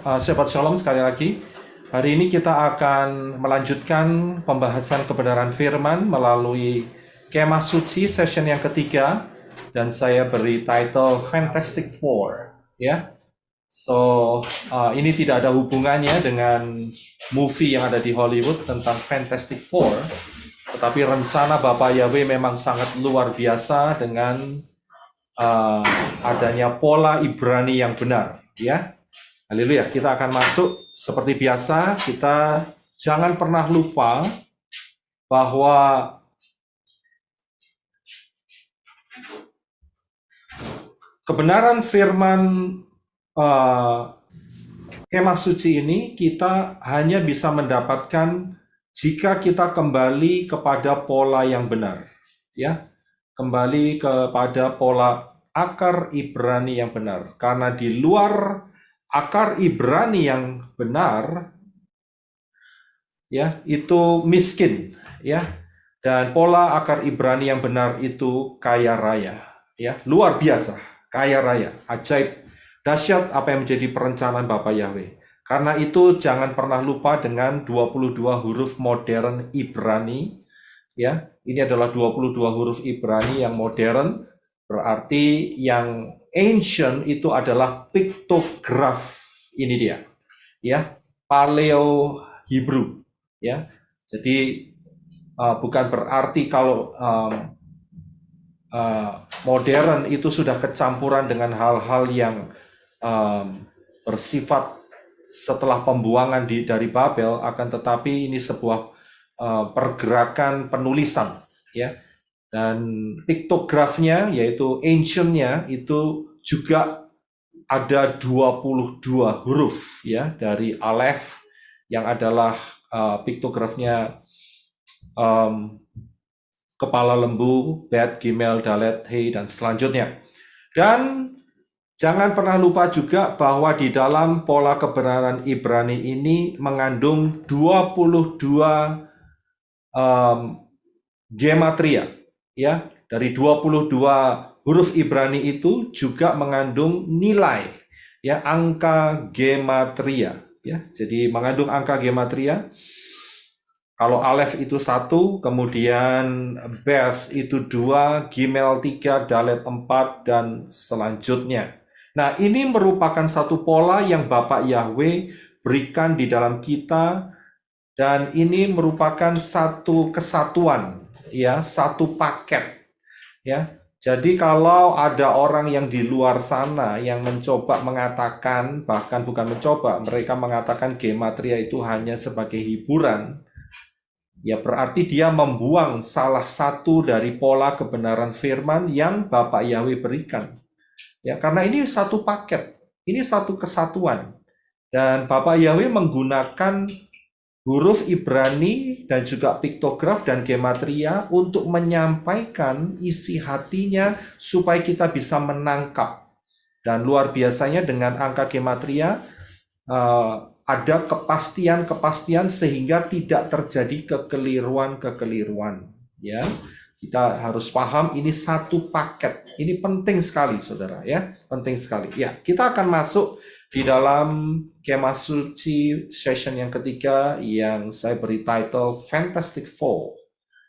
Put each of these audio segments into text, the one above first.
Sahabat Shalom sekali lagi. Hari ini kita akan melanjutkan pembahasan kebenaran firman melalui Kemah Suci session yang ketiga, dan saya beri title Fantastic Four, ya. Ini tidak ada hubungannya dengan movie yang ada di Hollywood tentang Fantastic Four, tetapi rencana Bapak Yahweh memang sangat luar biasa dengan adanya pola Ibrani yang benar, ya. Haleluya, kita akan masuk seperti biasa. Kita jangan pernah lupa bahwa kebenaran firman Kemah Suci ini kita hanya bisa mendapatkan jika kita kembali kepada pola yang benar, ya. Kembali kepada pola akar Ibrani yang benar. Karena di luar akar Ibrani yang benar, ya, itu miskin, ya. Dan pola akar Ibrani yang benar itu kaya raya, ya, luar biasa, kaya raya, ajaib, dahsyat apa yang menjadi perencanaan Bapak Yahweh. Karena itu jangan pernah lupa dengan 22 huruf modern Ibrani, ya. Ini adalah 22 huruf Ibrani yang modern, berarti yang ancient itu adalah piktograf. Ini dia, ya, Paleo Hebrew, ya. Jadi bukan berarti kalau modern itu sudah kecampuran dengan hal-hal yang bersifat setelah pembuangan dari Babel, akan tetapi ini sebuah pergerakan penulisan, ya. Dan piktografnya, yaitu ancientnya, itu juga ada 22 huruf, ya, dari Aleph yang adalah piktografnya kepala lembu, Bet, Gimel, Dalet, Hei, dan selanjutnya. Dan jangan pernah lupa juga bahwa di dalam pola kebenaran Ibrani ini mengandung 22 gematria, ya. Dari 22 huruf Ibrani itu juga mengandung nilai, ya, angka gematria, ya. Jadi mengandung angka gematria. Kalau Aleph itu 1, kemudian Beth itu 2, Gimel 3, Dalet 4, dan selanjutnya. Nah, ini merupakan satu pola yang Bapak Yahweh berikan di dalam kita, dan ini merupakan satu kesatuan, ya, satu paket, ya. Jadi kalau ada orang yang di luar sana yang mencoba mengatakan, bahkan bukan mencoba, mereka mengatakan gematria itu hanya sebagai hiburan, ya berarti dia membuang salah satu dari pola kebenaran firman yang Bapak Yahweh berikan. Ya, karena ini satu paket, ini satu kesatuan. Dan Bapak Yahweh menggunakan huruf Ibrani dan juga piktograf dan gematria untuk menyampaikan isi hatinya supaya kita bisa menangkap. Dan luar biasanya dengan angka gematria ada kepastian-kepastian sehingga tidak terjadi kekeliruan-kekeliruan, ya. Kita harus paham ini satu paket. Ini penting sekali, Saudara, ya. Penting sekali. Ya, kita akan masuk di dalam Kemah Suci session yang ketiga yang saya beri title Fantastic Four,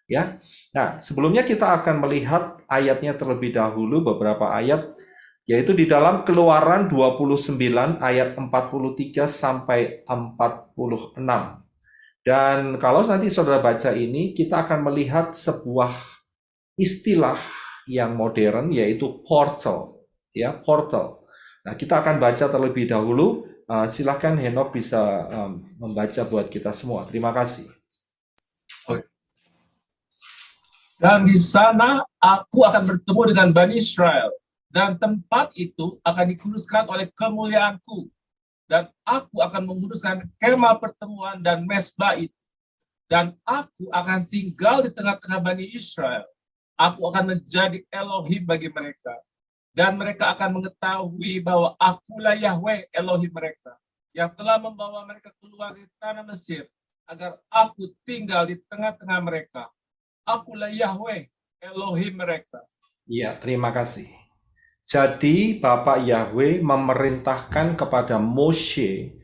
ya. Nah, sebelumnya kita akan melihat ayatnya terlebih dahulu, beberapa ayat, yaitu di dalam Keluaran 29 ayat 43 sampai 46. Dan kalau nanti Saudara baca ini, kita akan melihat sebuah istilah yang modern, yaitu portal, ya, portal. Nah, kita akan baca terlebih dahulu. Silakan Henok bisa membaca buat kita semua. Terima kasih. Dan di sana aku akan bertemu dengan Bani Israel, dan tempat itu akan dikuduskan oleh kemuliaanku, dan aku akan menguduskan kemah pertemuan dan mesbah itu, dan aku akan tinggal di tengah-tengah Bani Israel. Aku akan menjadi Elohim bagi mereka, dan mereka akan mengetahui bahwa akulah Yahweh Elohim mereka, yang telah membawa mereka keluar dari tanah Mesir, agar aku tinggal di tengah-tengah mereka. Akulah Yahweh Elohim mereka. Ya, terima kasih. Jadi Bapak Yahweh memerintahkan kepada Moshe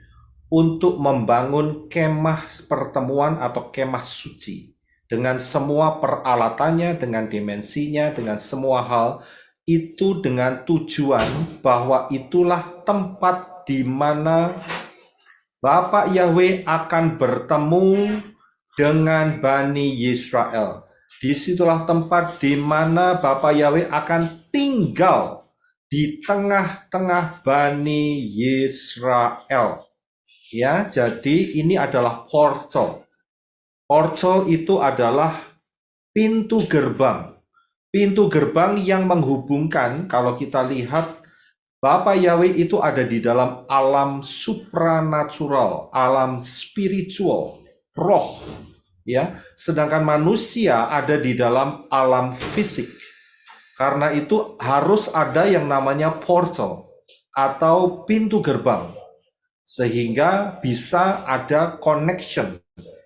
untuk membangun kemah pertemuan atau kemah suci dengan semua peralatannya, dengan dimensinya, dengan semua hal itu dengan tujuan bahwa itulah tempat di mana Bapak Yahweh akan bertemu dengan Bani Yisrael. Disitulah tempat di mana Bapak Yahweh akan tinggal di tengah-tengah Bani Yisrael. Ya, jadi ini adalah portal. Portal itu adalah pintu gerbang. Pintu gerbang yang menghubungkan, kalau kita lihat Bapak Yahweh itu ada di dalam alam supranatural, alam spiritual, roh, ya. Sedangkan manusia ada di dalam alam fisik. Karena itu harus ada yang namanya portal atau pintu gerbang, sehingga bisa ada connection,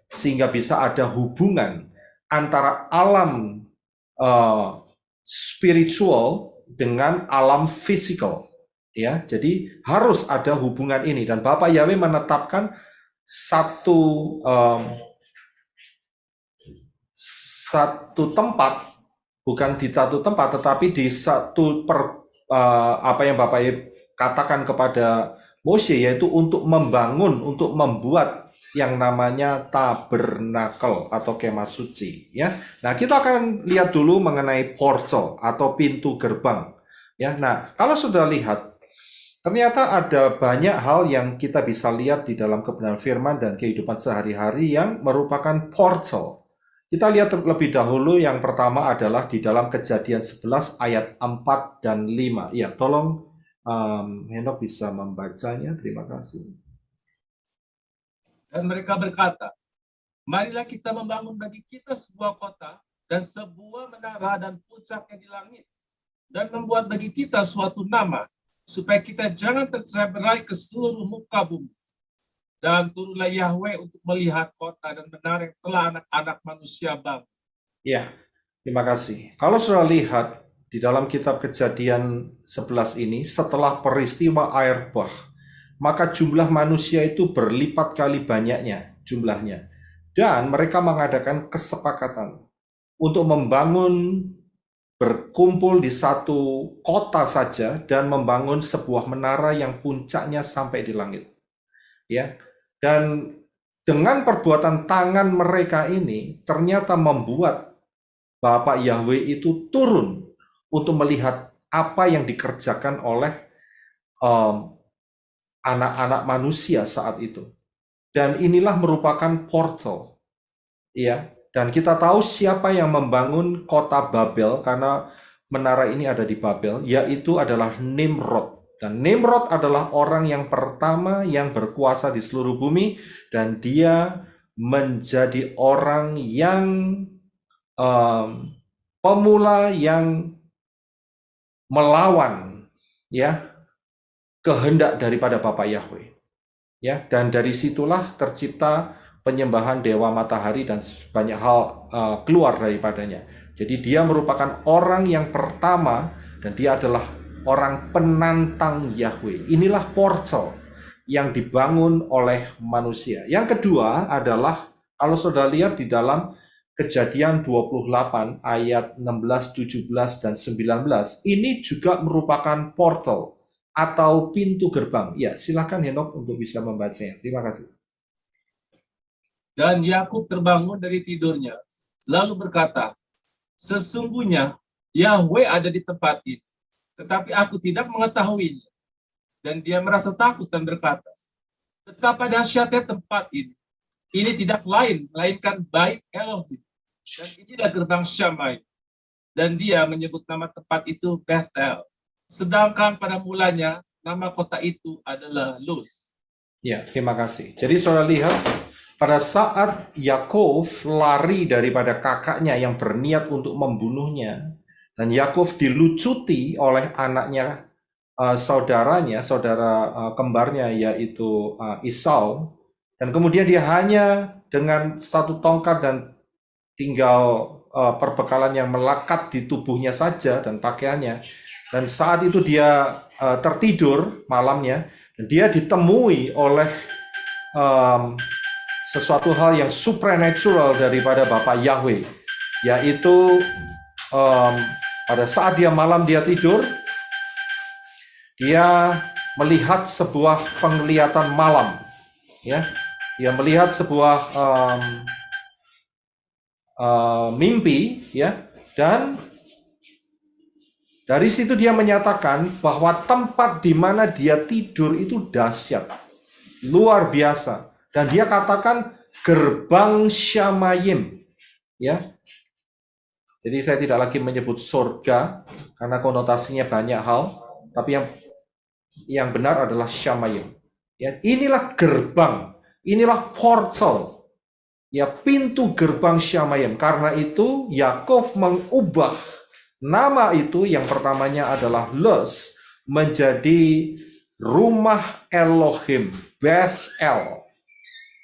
sehingga bisa ada hubungan antara alam spiritual dengan alam fisikal. Ya, jadi harus ada hubungan ini, dan Bapak Yahweh menetapkan satu tempat, bukan di satu tempat, tetapi di satu apa yang Bapak katakan kepada Mose, yaitu untuk membangun, untuk membuat yang namanya tabernakel atau kemah suci. Ya, nah kita akan lihat dulu mengenai portal atau pintu gerbang. Ya, nah kalau sudah lihat, ternyata ada banyak hal yang kita bisa lihat di dalam kebenaran firman dan kehidupan sehari-hari yang merupakan portal. Kita lihat terlebih dahulu, yang pertama adalah di dalam Kejadian 11 ayat 4 dan 5. Ya, tolong Henok bisa membacanya, terima kasih. Dan mereka berkata, marilah kita membangun bagi kita sebuah kota dan sebuah menara dan puncaknya di langit, dan membuat bagi kita suatu nama, supaya kita jangan tercerai-berai ke seluruh muka bumi. Dan turunlah Yahweh untuk melihat kota dan menara yang telah anak-anak manusia bangun. Ya, terima kasih. Kalau sudah lihat di dalam kitab Kejadian 11 ini, setelah peristiwa air bah, maka jumlah manusia itu berlipat kali banyaknya jumlahnya. Dan mereka mengadakan kesepakatan untuk membangun, berkumpul di satu kota saja dan membangun sebuah menara yang puncaknya sampai di langit. Ya. Dan dengan perbuatan tangan mereka ini ternyata membuat Bapak Yahweh itu turun untuk melihat apa yang dikerjakan oleh anak-anak manusia saat itu. Dan inilah merupakan portal. Ya. Dan kita tahu siapa yang membangun kota Babel, karena menara ini ada di Babel, yaitu adalah Nimrod. Dan Nimrod adalah orang yang pertama yang berkuasa di seluruh bumi, dan dia menjadi orang yang pemula yang melawan, ya, kehendak daripada Bapak Yahweh. Ya, dan dari situlah tercipta penyembahan dewa matahari dan banyak hal keluar daripadanya. Jadi dia merupakan orang yang pertama, dan dia adalah orang penantang Yahweh. Inilah portal yang dibangun oleh manusia. Yang kedua adalah, kalau sudah lihat di dalam Kejadian 28 ayat 16, 17, dan 19, ini juga merupakan portal atau pintu gerbang. Ya, silakan Henok untuk bisa membacanya. Terima kasih. Dan Yakub terbangun dari tidurnya, lalu berkata, sesungguhnya Yahweh ada di tempat ini, tetapi aku tidak mengetahuinya. Dan dia merasa takut dan berkata, betapa dahsyatnya tempat ini tidak lain melainkan Bait Elohim, dan inilah gerbang Syamai. Dan dia menyebut nama tempat itu Bethel, sedangkan pada mulanya nama kota itu adalah Luz. Ya, terima kasih. Jadi saudara lihat, pada saat Yakov lari daripada kakaknya yang berniat untuk membunuhnya, dan Yakov dilucuti oleh anaknya, saudaranya, saudara kembarnya, yaitu Esau, dan kemudian dia hanya dengan satu tongkat dan tinggal perbekalan yang melekat di tubuhnya saja dan pakaiannya, dan saat itu dia tertidur malamnya, dan dia ditemui oleh em, sesuatu hal yang supernatural daripada Bapa Yahweh, yaitu pada saat malam dia tidur, dia melihat sebuah penglihatan malam, ya, dia melihat sebuah mimpi, ya, dan dari situ dia menyatakan bahwa tempat di mana dia tidur itu dahsyat, luar biasa, dan dia katakan gerbang Shamayim, ya. Jadi saya tidak lagi menyebut surga karena konotasinya banyak hal, tapi yang benar adalah Shamayim. Ya, inilah gerbang, inilah portal, ya, pintu gerbang Shamayim. Karena itu Yakov mengubah nama itu yang pertamanya adalah Luz menjadi rumah Elohim, Bethel,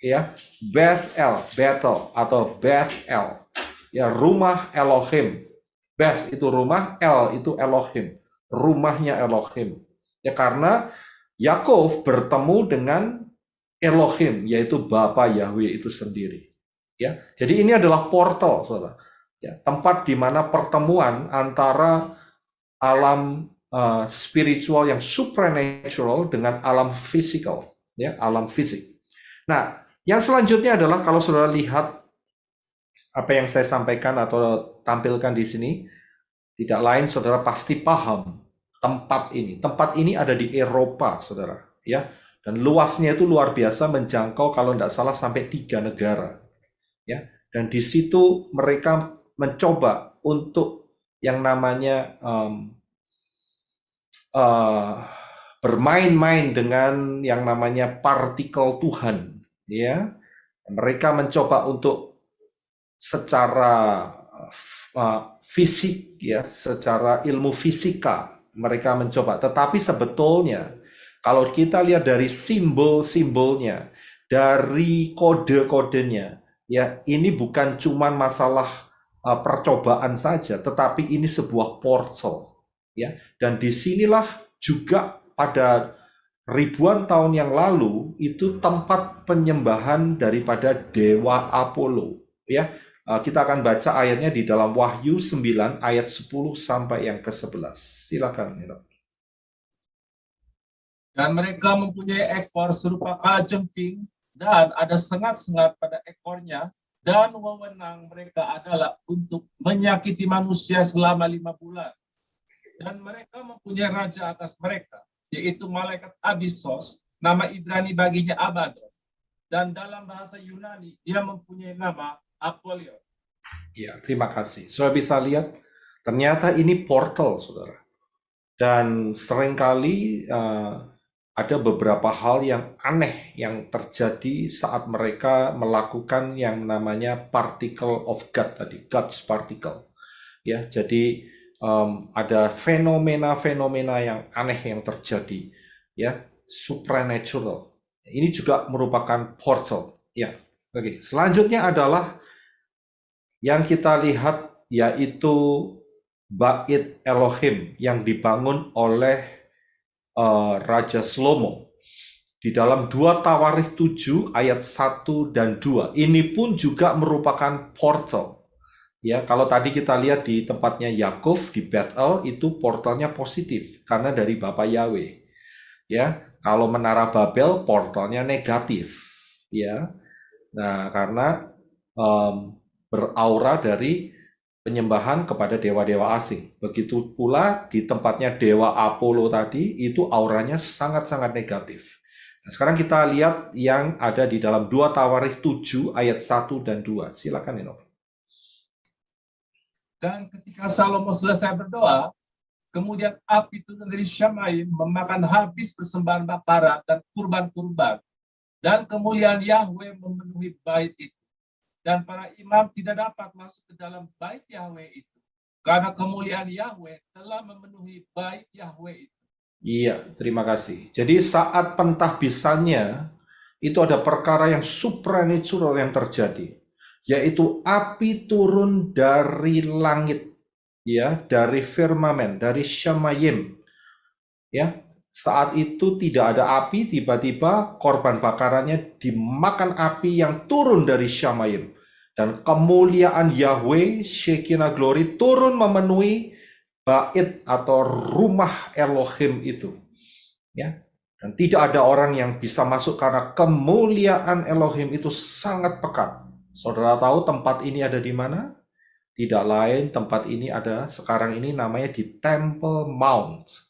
ya, Bethel atau Bethel, ya, rumah Elohim. Beth itu rumah, El itu Elohim, rumahnya Elohim. Ya, karena Yakov bertemu dengan Elohim, yaitu Bapa Yahweh itu sendiri. Ya, jadi ini adalah portal, saudara. Ya, tempat di mana pertemuan antara alam spiritual yang supernatural dengan alam fisikal, ya, alam fisik. Nah, yang selanjutnya adalah kalau saudara lihat apa yang saya sampaikan atau tampilkan di sini, tidak lain saudara pasti paham tempat ini. Tempat ini ada di Eropa, saudara, ya, dan luasnya itu luar biasa, menjangkau kalau tidak salah sampai 3 negara, ya. Dan di situ mereka mencoba untuk yang namanya bermain-main dengan yang namanya partikel Tuhan, ya. Mereka mencoba untuk secara fisik, ya, secara ilmu fisika mereka mencoba. Tetapi sebetulnya kalau kita lihat dari simbol-simbolnya, dari kode-kodenya, ya, ini bukan cuma masalah percobaan saja, tetapi ini sebuah portal, ya. Dan disinilah juga pada ribuan tahun yang lalu itu tempat penyembahan daripada dewa Apollo, ya. Kita akan baca ayatnya di dalam Wahyu 9 ayat 10 sampai yang ke-11. Silakan, ya. Dan mereka mempunyai ekor serupa kalajengking, dan ada sengat-sengat pada ekornya, dan wewenang mereka adalah untuk menyakiti manusia selama 5 bulan. Dan mereka mempunyai raja atas mereka, yaitu malaikat Abissos, nama Ibrani baginya Abaddon. Dan dalam bahasa Yunani, dia mempunyai nama Apollyon. Ya, terima kasih. Saudara bisa lihat, ternyata ini portal, saudara. Dan seringkali ada beberapa hal yang aneh yang terjadi saat mereka melakukan yang namanya particle of God tadi, God's particle. Ya, jadi ada fenomena-fenomena yang aneh yang terjadi, ya, supernatural. Ini juga merupakan portal. Ya, oke. Selanjutnya adalah yang kita lihat yaitu Bait Elohim yang dibangun oleh Raja Salomo di dalam 2 Tawarikh 7 ayat 1 dan 2. Ini pun juga merupakan portal. Ya, kalau tadi kita lihat di tempatnya Yakov di Bethel itu portalnya positif karena dari Bapa Yahweh. Ya, kalau Menara Babel portalnya negatif. Ya, nah karena beraura dari penyembahan kepada dewa-dewa asing. Begitu pula di tempatnya dewa Apollo tadi itu auranya sangat-sangat negatif. Nah, sekarang kita lihat yang ada di dalam 2 Tawarikh 7 ayat 1 dan 2. Silakan, Ino. Dan ketika Salomo selesai berdoa, kemudian api turun dari Shamayim memakan habis persembahan bakaran dan kurban-kurban. Dan kemuliaan Yahweh memenuhi bait itu. Dan para imam tidak dapat masuk ke dalam bait Yahweh itu, karena kemuliaan Yahweh telah memenuhi bait Yahweh itu. Iya, terima kasih. Jadi saat pentahbisannya, itu ada perkara yang supernatural yang terjadi, yaitu api turun dari langit, ya, dari firmamen, dari Shamayim, ya, saat itu tidak ada api, tiba-tiba korban bakarannya dimakan api yang turun dari Syamayim. Dan kemuliaan Yahweh, Shekinah Glory, turun memenuhi bait atau rumah Elohim itu. Ya, dan tidak ada orang yang bisa masuk karena kemuliaan Elohim itu sangat pekat. Saudara tahu tempat ini ada di mana? Tidak lain, tempat ini ada sekarang ini namanya di Temple Mount.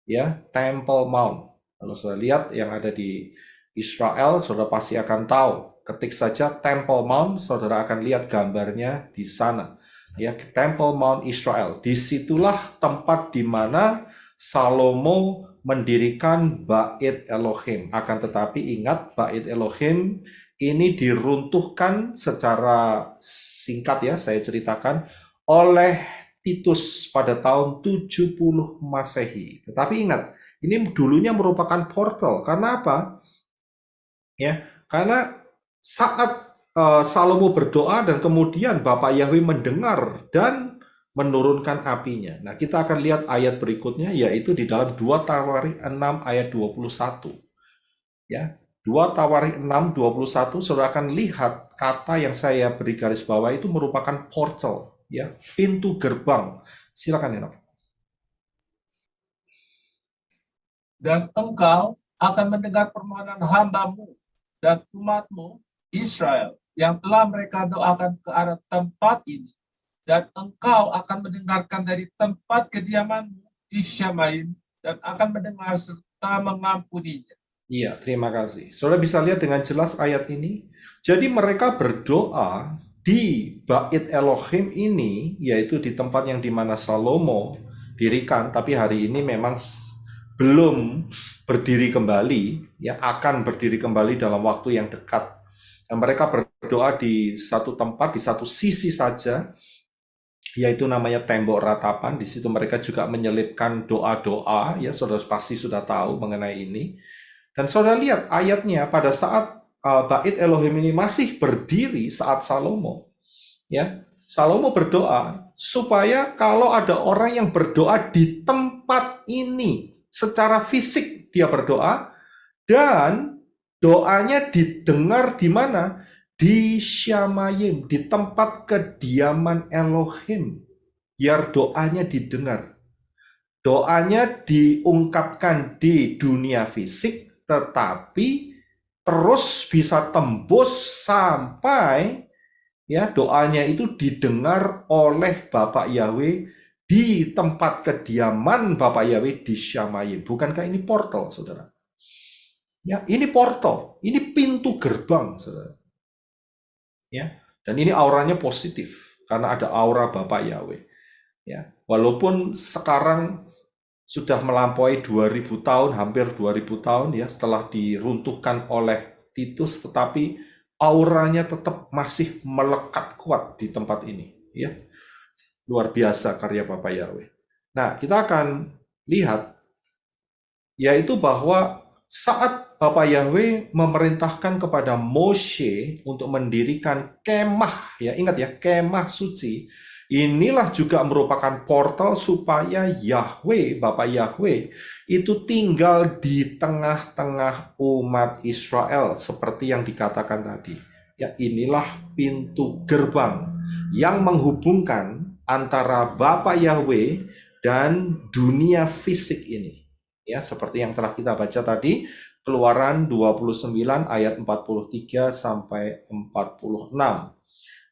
Ya, Temple Mount. Kalau saudara lihat yang ada di Israel, saudara pasti akan tahu. Ketik saja Temple Mount, saudara akan lihat gambarnya di sana. Ya, Temple Mount Israel. Disitulah tempat di mana Salomo mendirikan Bait Elohim. Akan tetapi ingat, Bait Elohim ini diruntuhkan secara singkat ya, saya ceritakan, oleh Titus pada tahun 70 Masehi. Tetapi ingat, ini dulunya merupakan portal. Karena apa? Ya, karena saat Salomo berdoa dan kemudian Bapak Yahweh mendengar dan menurunkan apinya. Nah, kita akan lihat ayat berikutnya, yaitu di dalam 2 Tawarikh 6 ayat 21. Ya, 2 Tawarikh 6, 21, saudara akan lihat kata yang saya beri garis bawah itu merupakan portal, ya, pintu gerbang. Silakan, Enoch. Dan engkau akan mendengar permohonan hambamu dan umatmu Israel yang telah mereka doakan ke arah tempat ini. Dan engkau akan mendengarkan dari tempat kediamanmu di Syamayim dan akan mendengar serta mengampuninya. Iya, terima kasih. Saudara bisa lihat dengan jelas ayat ini. Jadi mereka berdoa di Bait Elohim ini, yaitu di tempat yang dimana Salomo dirikan, tapi hari ini memang belum berdiri kembali, ya akan berdiri kembali dalam waktu yang dekat. Dan mereka berdoa di satu tempat, di satu sisi saja, yaitu namanya tembok ratapan. Di situ mereka juga menyelipkan doa-doa, ya saudara pasti sudah tahu mengenai ini. Dan saudara lihat ayatnya pada saat Bait Elohim ini masih berdiri saat Salomo. Ya, Salomo berdoa supaya kalau ada orang yang berdoa di tempat ini secara fisik dia berdoa dan doanya didengar di mana? Di Syamayim, di tempat kediaman Elohim. Biar doanya didengar. Doanya diungkapkan di dunia fisik, tetapi terus bisa tembus sampai ya doanya itu didengar oleh Bapak Yahweh di tempat kediaman Bapak Yahweh di Syamayim. Bukankah ini portal, saudara? Ya, ini portal, ini pintu gerbang, saudara. Ya, dan ini auranya positif karena ada aura Bapak Yahweh. Ya, walaupun sekarang sudah melampaui 2000 tahun, hampir 2000 tahun ya setelah diruntuhkan oleh Titus, tetapi auranya tetap masih melekat kuat di tempat ini ya. Luar biasa karya Bapak Yahweh. Nah, kita akan lihat yaitu bahwa saat Bapak Yahweh memerintahkan kepada Moshe untuk mendirikan kemah, ya ingat ya, kemah suci. Inilah juga merupakan portal supaya Yahweh, Bapak Yahweh, itu tinggal di tengah-tengah umat Israel, seperti yang dikatakan tadi. Ya, inilah pintu gerbang yang menghubungkan antara Bapak Yahweh dan dunia fisik ini. Ya, seperti yang telah kita baca tadi, Keluaran 29 ayat 43 sampai 46.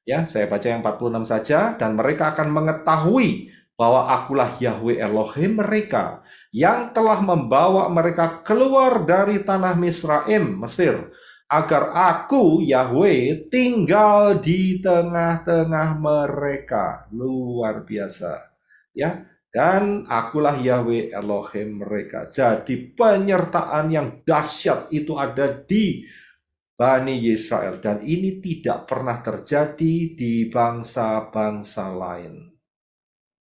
Ya, saya baca yang 46 saja. Dan mereka akan mengetahui bahwa akulah Yahweh Elohim mereka yang telah membawa mereka keluar dari tanah Misraim, Mesir, agar aku, Yahweh, tinggal di tengah-tengah mereka. Luar biasa. Ya, dan akulah Yahweh Elohim mereka. Jadi penyertaan yang dahsyat itu ada di Bani Israel, dan ini tidak pernah terjadi di bangsa-bangsa lain.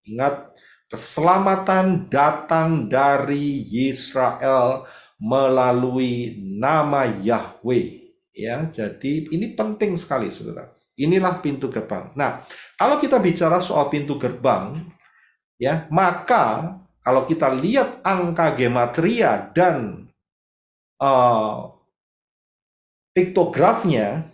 Ingat, keselamatan datang dari Israel melalui nama Yahweh. Ya, jadi ini penting sekali, saudara. Inilah pintu gerbang. Nah, kalau kita bicara soal pintu gerbang, ya, maka kalau kita lihat angka gematria dan piktografnya,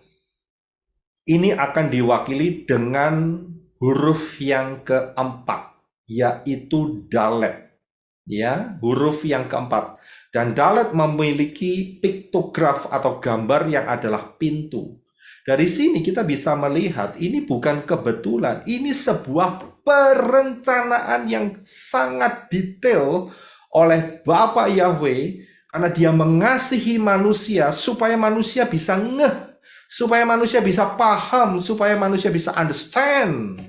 ini akan diwakili dengan huruf yang keempat, yaitu Dalet. Ya, huruf yang keempat. Dan Dalet memiliki piktograf atau gambar yang adalah pintu. Dari sini kita bisa melihat ini bukan kebetulan, ini sebuah perencanaan yang sangat detail oleh Bapa Yahweh, karena dia mengasihi manusia supaya manusia bisa supaya manusia bisa paham, supaya manusia bisa understand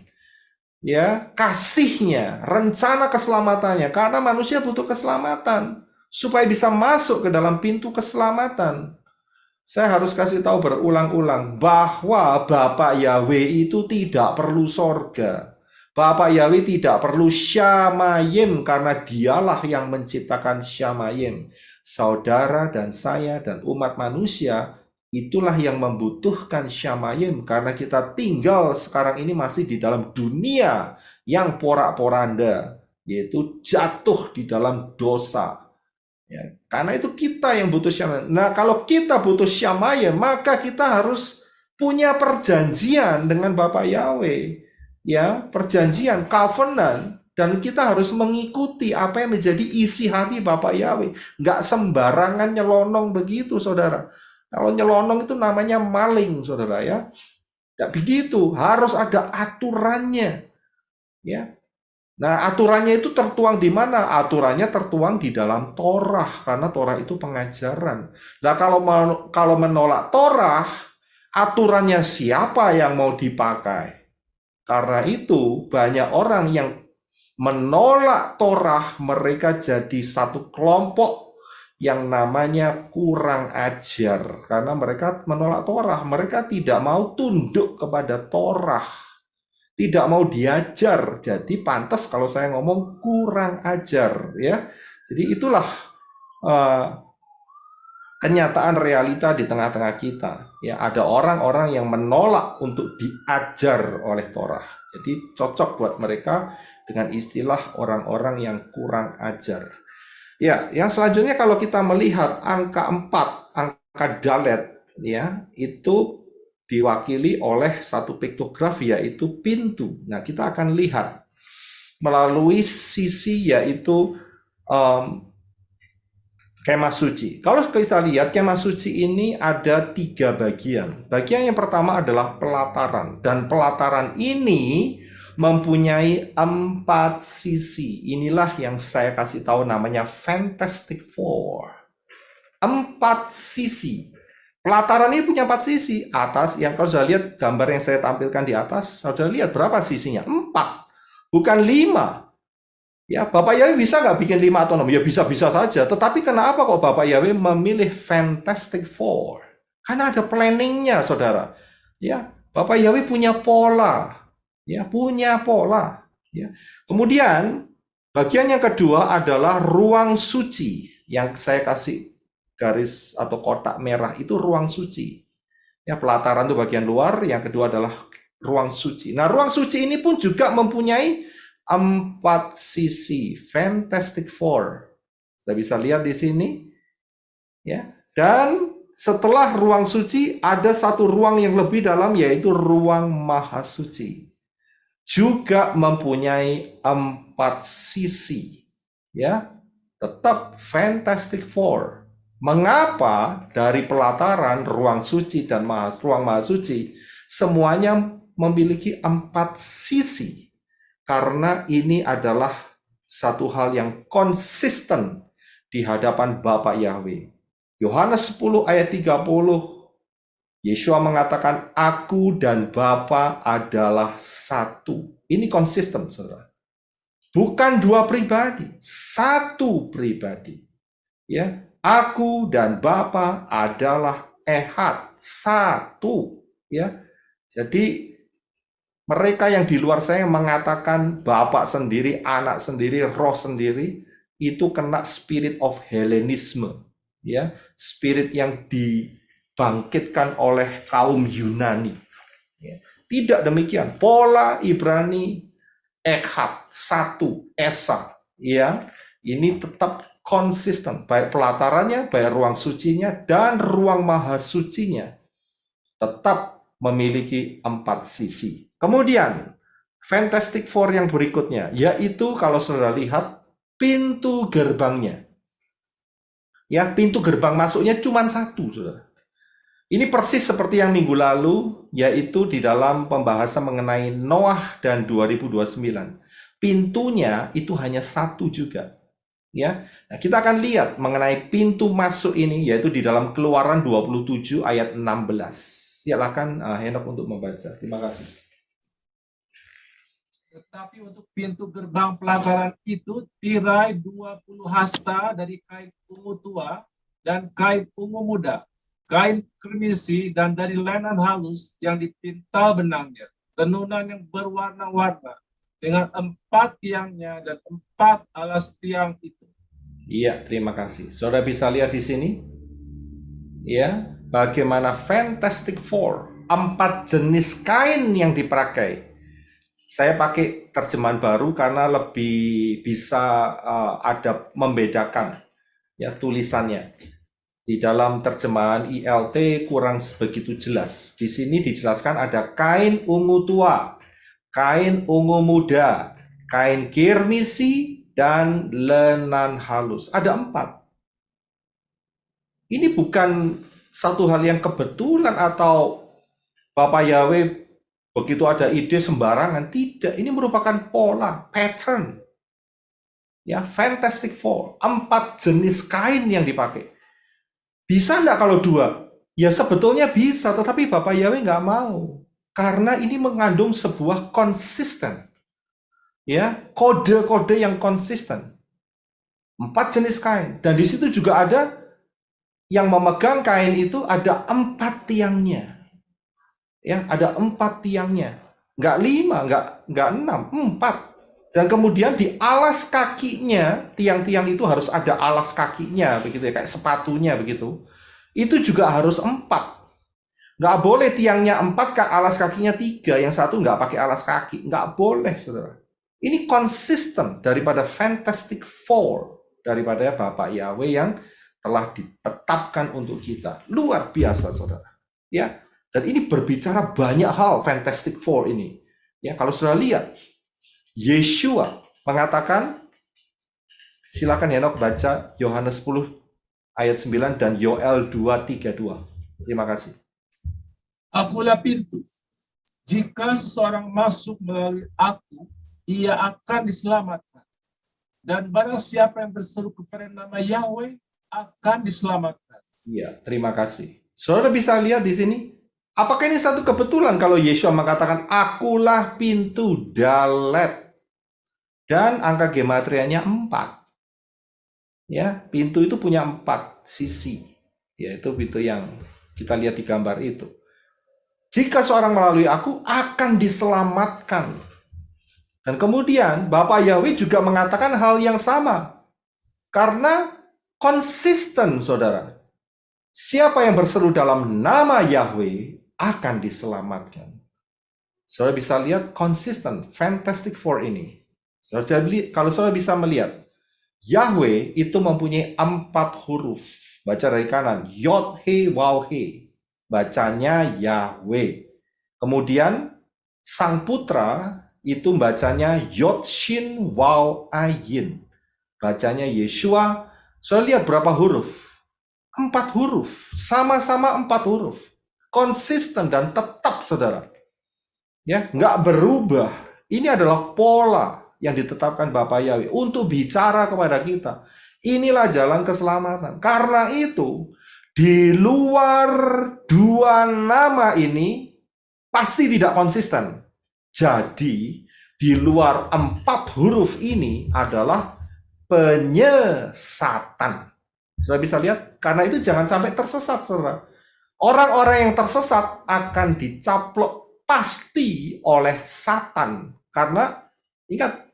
ya kasihnya, rencana keselamatannya, karena manusia butuh keselamatan supaya bisa masuk ke dalam pintu keselamatan. Saya harus kasih tahu berulang-ulang bahwa Bapak Yahweh itu tidak perlu sorga. Bapak Yahweh tidak perlu Syamayim karena dialah yang menciptakan Syamayim. Saudara dan saya dan umat manusia itulah yang membutuhkan Syamayim karena kita tinggal sekarang ini masih di dalam dunia yang porak-poranda, yaitu jatuh di dalam dosa. Ya, karena itu kita yang butuh Syamayim. Nah, kalau kita butuh Syamayim, maka kita harus punya perjanjian dengan Bapak Yahweh. Ya, perjanjian, covenant, dan kita harus mengikuti apa yang menjadi isi hati Bapak Yahweh. Nggak sembarangan nyelonong begitu, saudara. Kalau nyelonong itu namanya maling, saudara ya. Nggak begitu, harus ada aturannya. Ya. Nah, aturannya itu tertuang di mana? Aturannya tertuang di dalam Torah, karena Torah itu pengajaran. Nah, kalau menolak Torah, aturannya siapa yang mau dipakai? Karena itu, banyak orang yang menolak Torah, mereka jadi satu kelompok yang namanya kurang ajar. Karena mereka menolak Torah, mereka tidak mau tunduk kepada Torah. Tidak mau diajar, jadi pantas kalau saya ngomong kurang ajar ya. Jadi itulah kenyataan realita di tengah-tengah kita. Ya, ada orang-orang yang menolak untuk diajar oleh Torah. Jadi cocok buat mereka dengan istilah orang-orang yang kurang ajar. Ya, yang selanjutnya kalau kita melihat angka 4, angka Dalet ya, itu diwakili oleh satu piktograf yaitu pintu. Nah, kita akan lihat melalui sisi yaitu kemah suci. Kalau kita lihat kemah suci ini ada 3 bagian. Bagian yang pertama adalah pelataran, dan pelataran ini mempunyai 4 sisi. Inilah yang saya kasih tahu namanya Fantastic Four. 4 sisi. Pelataran ini punya 4 sisi. Atas, yang kalau sudah lihat gambar yang saya tampilkan di atas, sudah lihat berapa sisinya? 4, bukan 5. Ya, Bapak Yahweh bisa nggak bikin 5 atau 6? Ya bisa-bisa saja. Tetapi kenapa kok Bapak Yahweh memilih Fantastic Four? Karena ada planningnya, saudara. Ya, Bapak Yahweh punya pola. Ya, punya pola. Ya. Kemudian, bagian yang kedua adalah ruang suci. Yang saya kasih garis atau kotak merah itu ruang suci. Ya, pelataran itu bagian luar, yang kedua adalah ruang suci. Nah, ruang suci ini pun juga mempunyai 4 sisi, Fantastic Four. Saya bisa lihat di sini. Ya. Dan setelah ruang suci ada satu ruang yang lebih dalam yaitu ruang maha suci. Juga mempunyai 4 sisi. Ya. Tetap Fantastic Four. Mengapa dari pelataran, ruang suci dan ruang maha suci semuanya memiliki 4 sisi? Karena ini adalah satu hal yang konsisten di hadapan Bapa Yahweh. Yohanes 10 ayat 30, Yeshua mengatakan, aku dan Bapa adalah satu. Ini konsisten, saudara. Bukan 2 pribadi, 1 pribadi. Ya, aku dan Bapa adalah ehad, satu. Ya, jadi mereka yang di luar saya mengatakan Bapak sendiri, anak sendiri, roh sendiri, itu kena spirit of Hellenisme. Ya, spirit yang dibangkitkan oleh kaum Yunani. Ya. Tidak demikian. Pola Ibrani, Echad, satu, Esa. ya, ini tetap konsisten, baik pelatarannya, baik ruang sucinya, dan ruang maha sucinya tetap memiliki 4 sisi. Kemudian, Fantastic Four yang berikutnya, yaitu kalau saudara lihat pintu gerbangnya. Ya, pintu gerbang masuknya cuma satu, saudara. Ini persis seperti yang minggu lalu, yaitu di dalam pembahasan mengenai Noah dan 2029. Pintunya itu hanya satu juga. Ya, nah, kita akan lihat mengenai pintu masuk ini, yaitu di dalam Keluaran 27 ayat 16. Silakan Henok untuk membaca. Terima kasih. Tetapi untuk pintu gerbang pelataran itu tirai 20 hasta dari kain ungu tua dan kain ungu muda, kain kermisi dan dari lenan halus yang dipintal benangnya, tenunan yang berwarna-warna dengan 4 tiangnya dan 4 alas tiang itu. Iya, terima kasih. Saudara bisa lihat di sini, ya, bagaimana Fantastic Four, 4 jenis kain yang dipakai. Saya pakai terjemahan baru karena lebih bisa ada membedakan ya tulisannya. Di dalam terjemahan ILT kurang begitu jelas. Di sini dijelaskan ada kain ungu tua, kain ungu muda, kain kirmisi, dan lenan halus. Ada 4. Ini bukan satu hal yang kebetulan atau Bapak Yahweh begitu ada ide sembarangan. Tidak, ini merupakan pola, pattern. Ya, Fantastic Four. 4 jenis kain yang dipakai. Bisa nggak kalau 2? Ya sebetulnya bisa, tetapi Bapak Yahweh nggak mau. Karena ini mengandung sebuah konsisten. Ya, kode-kode yang konsisten. 4 jenis kain. Dan di situ juga ada yang memegang kain itu ada 4 tiangnya. Ya, ada 4 tiangnya. Nggak 5, nggak 6, 4. Dan kemudian di alas kakinya, tiang-tiang itu harus ada alas kakinya, begitu ya, kayak sepatunya begitu. Itu juga harus 4. Nggak boleh tiangnya 4, alas kakinya 3, yang satu nggak pakai alas kaki. Nggak boleh, saudara. Ini konsisten daripada Fantastic Four, daripada Bapak Yahweh yang telah ditetapkan untuk kita. Luar biasa, saudara. Ya, dan ini berbicara banyak hal Fantastic Four ini. Ya, kalau saudara lihat, Yeshua mengatakan, silakan Henok baca Yohanes 10 ayat 9 dan Yoel 2:32. Terima kasih. Akulah pintu. Jika seseorang masuk melalui aku, ia akan diselamatkan. Dan barang siapa yang berseru kepada nama Yahweh akan diselamatkan. Iya, terima kasih. Saudara bisa lihat di sini, apakah ini satu kebetulan kalau Yeshua mengatakan, akulah pintu Dalet. Dan angka gematrianya 4. Ya, pintu itu punya 4 sisi. Yaitu pintu yang kita lihat di gambar itu. Jika seorang melalui aku akan diselamatkan. Dan kemudian Bapak Yahweh juga mengatakan hal yang sama. Karena konsisten, saudara. Siapa yang berseru dalam nama Yahweh akan diselamatkan. Saudara bisa lihat konsisten, Fantastic Four ini. Kalau saudara bisa melihat, Yahweh itu mempunyai 4 huruf. Baca dari kanan, Yod, He, Waw, He. Bacanya Yahweh. Kemudian, Sang Putra itu bacanya Yod, Shin, Waw, Ayin. Bacanya Yeshua. Saudara lihat berapa huruf? 4 huruf. Sama-sama 4 huruf. Konsisten dan tetap, saudara. Ya, nggak berubah. Ini adalah pola yang ditetapkan Bapak Yahweh untuk bicara kepada kita. Inilah jalan keselamatan. Karena itu, di luar 2 nama ini pasti tidak konsisten. Jadi, di luar 4 huruf ini adalah penyesatan. Saudara bisa lihat, karena itu jangan sampai tersesat, saudara. Orang-orang yang tersesat akan dicaplok pasti oleh Satan. Karena ingat,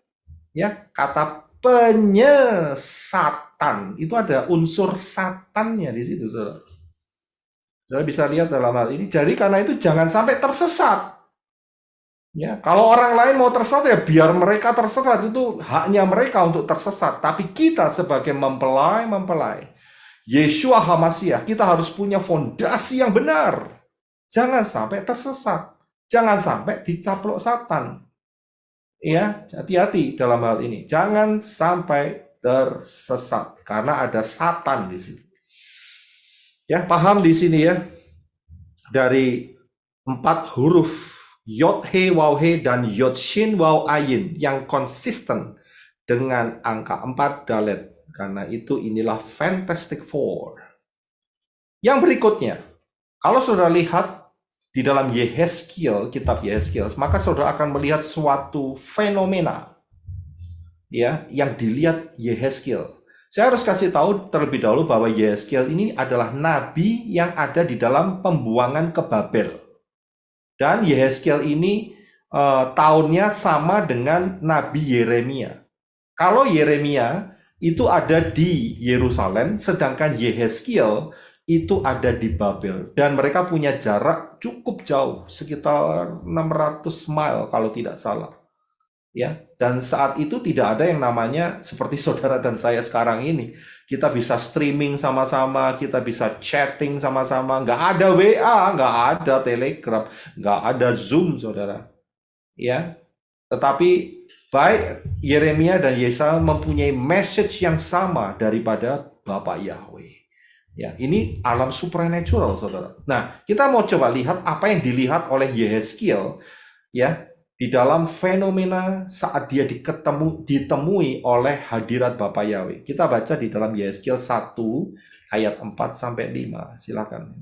ya, kata penyesatan itu ada unsur satannya di situ, saudara. Saudara bisa lihat dalam hal ini. Jadi karena itu jangan sampai tersesat. Ya, kalau orang lain mau tersesat ya biar mereka tersesat, itu haknya mereka untuk tersesat. Tapi kita sebagai mempelai Yeshua HaMasiah, kita harus punya fondasi yang benar. Jangan sampai tersesat. Jangan sampai dicaplok Satan. Ya, hati-hati dalam hal ini. Jangan sampai tersesat karena ada Satan di sini. Ya, paham di sini ya. Dari 4 huruf Yod He Waw He dan Yod Shin Waw Ayin yang konsisten dengan angka 4 dalet. Karena itu inilah Fantastic Four. Yang berikutnya, kalau saudara lihat di dalam Yehezkiel, kitab Yehezkiel, maka saudara akan melihat suatu fenomena ya yang dilihat Yehezkiel. Saya harus kasih tahu terlebih dahulu bahwa Yehezkiel ini adalah nabi yang ada di dalam pembuangan ke Babel. Dan Yehezkiel ini tahunnya sama dengan Nabi Yeremia. Kalau Yeremia itu ada di Yerusalem, sedangkan Yehezkiel itu ada di Babel. Dan mereka punya jarak cukup jauh, sekitar 600 mile kalau tidak salah. Ya, dan saat itu tidak ada yang namanya seperti saudara dan saya sekarang ini. Kita bisa streaming sama-sama, kita bisa chatting sama-sama. Nggak ada WA, nggak ada Telegram, nggak ada Zoom, saudara. Ya, tetapi baik Yeremia dan Yesaya mempunyai message yang sama daripada Bapak Yahweh. Ya, ini alam supernatural, saudara. Nah, kita mau coba lihat apa yang dilihat oleh Yehezkiel, ya, di dalam fenomena saat dia ditemui oleh hadirat Bapa Yahweh. Kita baca di dalam Yehezkiel 1 ayat 4-5. Silakan.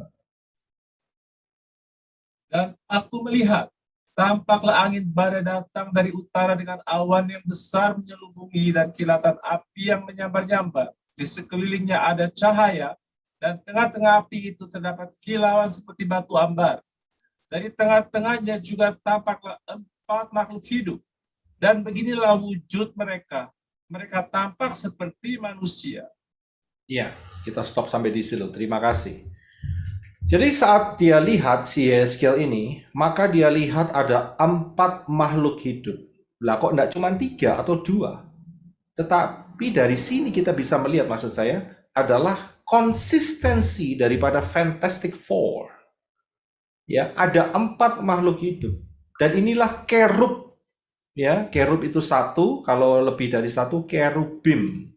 Dan aku melihat, tampaklah angin badai datang dari utara dengan awan yang besar menyelubungi dan kilatan api yang menyambar-nyambar. Di sekelilingnya ada cahaya, dan tengah-tengah api itu terdapat kilauan seperti batu ambar. Dari tengah-tengahnya juga tampaklah 4 makhluk hidup. Dan beginilah wujud mereka. Mereka tampak seperti manusia. Ya, kita stop sampai di situ. Terima kasih. Jadi saat dia lihat si Yehezkiel ini, maka dia lihat ada 4 makhluk hidup. Lah kok enggak cuma 3 atau 2? Tetapi dari sini kita bisa melihat, maksud saya, adalah konsistensi daripada Fantastic Four. Ya, ada 4 makhluk hidup. Dan inilah kerub. Ya, kerub itu 1, kalau lebih dari 1 kerubim.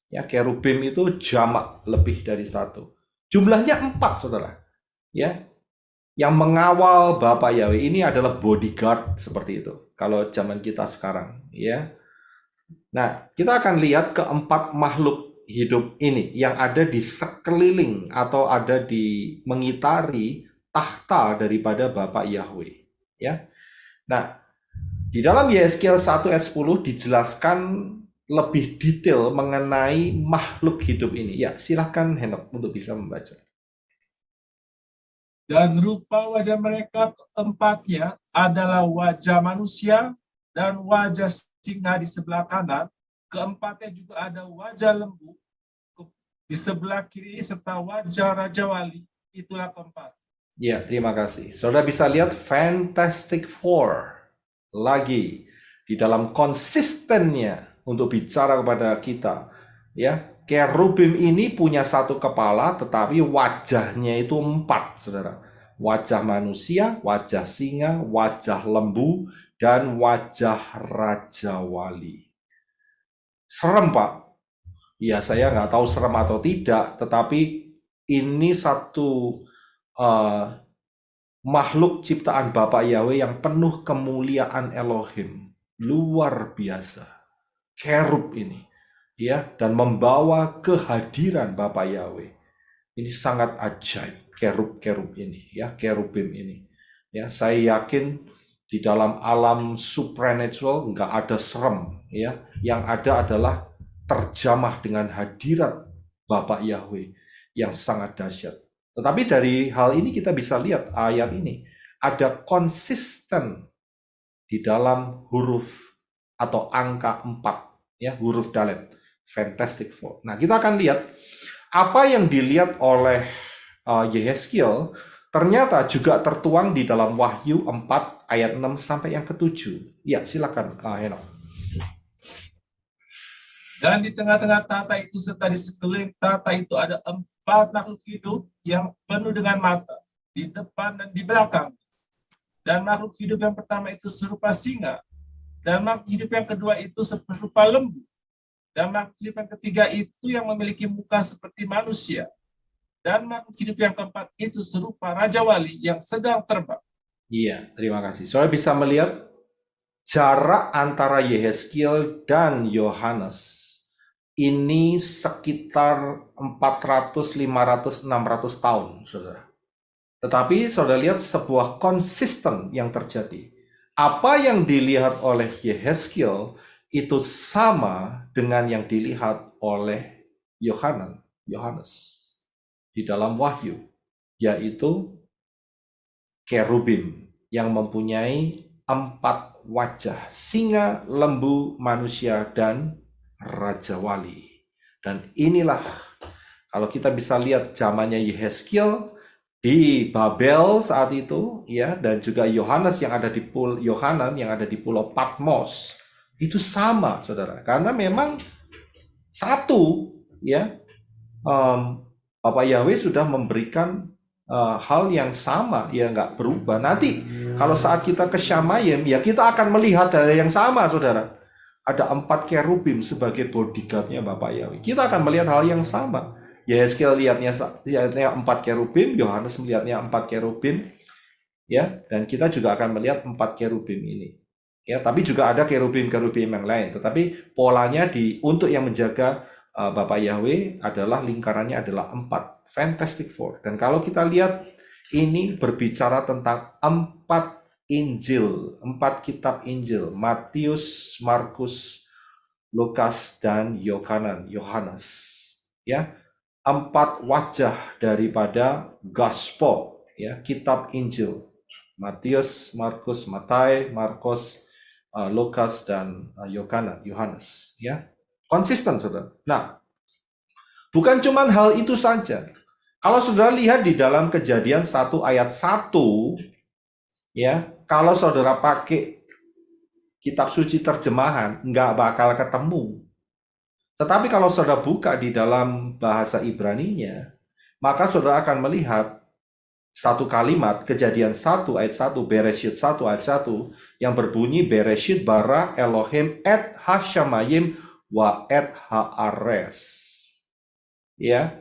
Ya, kerubim itu jamak lebih dari 1. Jumlahnya 4, saudara. Ya, yang mengawal Bapak Yahweh ini adalah bodyguard seperti itu. Kalau zaman kita sekarang, ya. Nah, kita akan lihat keempat makhluk hidup ini yang ada di sekeliling atau ada di mengitari tahta daripada Bapak Yahweh. Ya. Nah, di dalam Yehezkiel 1 ayat 10 dijelaskan lebih detail mengenai makhluk hidup ini. Ya, silakan Henok untuk bisa membaca. Dan rupa wajah mereka keempatnya adalah wajah manusia dan wajah singa di sebelah kanan. Keempatnya juga ada wajah lembu di sebelah kiri serta wajah Raja Wali. Itulah keempat. Ya, terima kasih. Saudara bisa lihat Fantastic Four lagi di dalam konsistennya untuk bicara kepada kita. Ya, kerubim ini punya 1 kepala, tetapi wajahnya itu 4, saudara. Wajah manusia, wajah singa, wajah lembu, dan wajah Raja Wali. Serem, Pak. Ya, saya nggak tahu serem atau tidak, tetapi ini satu makhluk ciptaan Bapak Yahweh yang penuh kemuliaan Elohim. Luar biasa. Kerub ini. Ya, dan membawa kehadiran Bapak Yahweh. Ini sangat ajaib, kerub-kerub ini, ya, kerubim ini. Ya, saya yakin di dalam alam supernatural nggak ada serem, ya. Yang ada adalah terjamah dengan hadirat Bapak Yahweh yang sangat dahsyat. Tetapi dari hal ini kita bisa lihat ayat ini ada konsisten di dalam huruf atau angka 4, ya, huruf dalet. Fantastic Four. Nah, kita akan lihat apa yang dilihat oleh Yehezkiel ternyata juga tertuang di dalam Wahyu 4 ayat 6 sampai yang ke-7. Ya, silakan Henok. Dan di tengah-tengah tata itu serta di sekeliling tata itu ada 4 makhluk hidup yang penuh dengan mata di depan dan di belakang. Dan makhluk hidup yang pertama itu serupa singa. Dan makhluk hidup yang kedua itu serupa lembu. Dan makhluk hidup yang ketiga itu yang memiliki muka seperti manusia. Dan makhluk hidup yang keempat itu serupa Raja Wali yang sedang terbang. Iya, terima kasih. Soalnya bisa melihat jarak antara Yehezkiel dan Yohanes ini sekitar 400, 500, 600 tahun, saudara. Tetapi saudara lihat sebuah konsisten yang terjadi. Apa yang dilihat oleh Yehezkiel itu sama dengan yang dilihat oleh Yohanes di dalam Wahyu, yaitu kerubim yang mempunyai 4 wajah, singa, lembu, manusia, dan Raja Wali. Dan inilah, kalau kita bisa lihat zamannya Yehezkiel di Babel saat itu, ya, dan juga Yohanes yang ada di Pulau Patmos, itu sama, saudara, karena memang satu, ya, Bapak Yahweh sudah memberikan hal yang sama, ya, nggak berubah. Nanti kalau saat kita ke Shamayim, ya kita akan melihat hal yang sama, saudara. Ada 4 kerubim sebagai bodyguardnya Bapak Yahweh. Kita akan melihat hal yang sama. Yehezkiel lihatnya 4 kerubim, Yohanes melihatnya 4 kerubim, ya, dan kita juga akan melihat 4 kerubim ini. Ya, tapi juga ada kerubim-kerubim yang lain. Tetapi polanya untuk yang menjaga Bapak Yahweh adalah lingkarannya adalah 4, Fantastic Four. Dan kalau kita lihat ini berbicara tentang 4 Injil, 4 kitab Injil, Matius, Markus, Lukas, dan Yohanes. Ya, 4 wajah daripada Gospel, ya, kitab Injil. Matius, Markus, Matai, Markus, Lukas, dan Yohanes, ya. Konsisten, saudara. Nah, bukan cuma hal itu saja. Kalau saudara lihat di dalam Kejadian 1 ayat 1, ya, kalau saudara pakai kitab suci terjemahan, nggak bakal ketemu. Tetapi kalau saudara buka di dalam bahasa Ibraninya, maka saudara akan melihat satu kalimat, Kejadian 1 ayat 1, Bereshit 1 ayat 1, yang berbunyi, Bereshit bara Elohim et hashamayim wa et haares. Ya.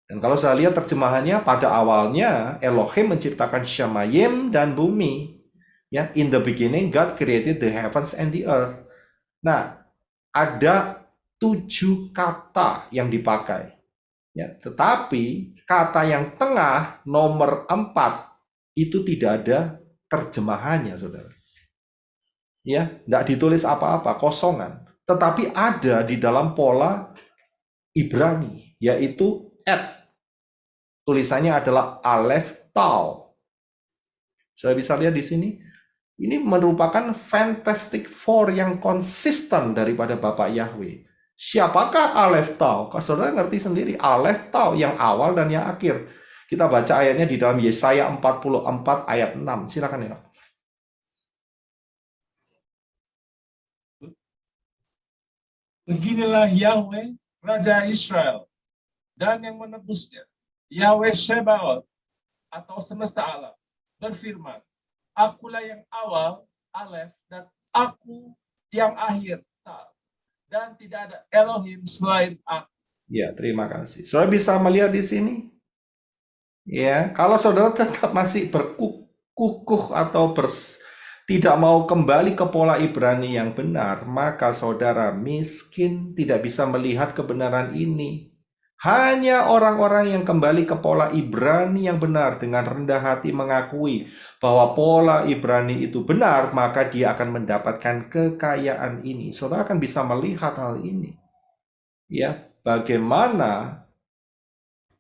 Dan kalau saya lihat terjemahannya, pada awalnya Elohim menciptakan shamayim dan bumi. Ya, in the beginning God created the heavens and the earth. Nah, ada 7 kata yang dipakai. Ya, tetapi kata yang tengah nomor 4 itu tidak ada terjemahannya, saudara. Ya, tidak ditulis apa-apa, kosongan. Tetapi ada di dalam pola Ibrani, yaitu et. Tulisannya adalah Aleph Tau. Saya bisa lihat di sini. Ini merupakan Fantastic Four yang konsisten daripada Bapak Yahweh. Siapakah Aleph Tau? Saudara ngerti sendiri, Aleph Tau yang awal dan yang akhir. Kita baca ayatnya di dalam Yesaya 44 ayat 6. Silakan ya. Beginilah Yahweh, Raja Israel, dan yang menebusnya, Yahweh Shebaot, atau semesta alam, berfirman, Akulah yang awal, Aleph, dan aku yang akhir, Tav, dan tidak ada Elohim selain aku. Ya, terima kasih. Saudara bisa melihat di sini? Ya, kalau saudara tetap masih berkukuh atau tidak mau kembali ke pola Ibrani yang benar, maka saudara miskin tidak bisa melihat kebenaran ini. Hanya orang-orang yang kembali ke pola Ibrani yang benar dengan rendah hati mengakui bahwa pola Ibrani itu benar, maka dia akan mendapatkan kekayaan ini. Saudara akan bisa melihat hal ini. Ya, bagaimana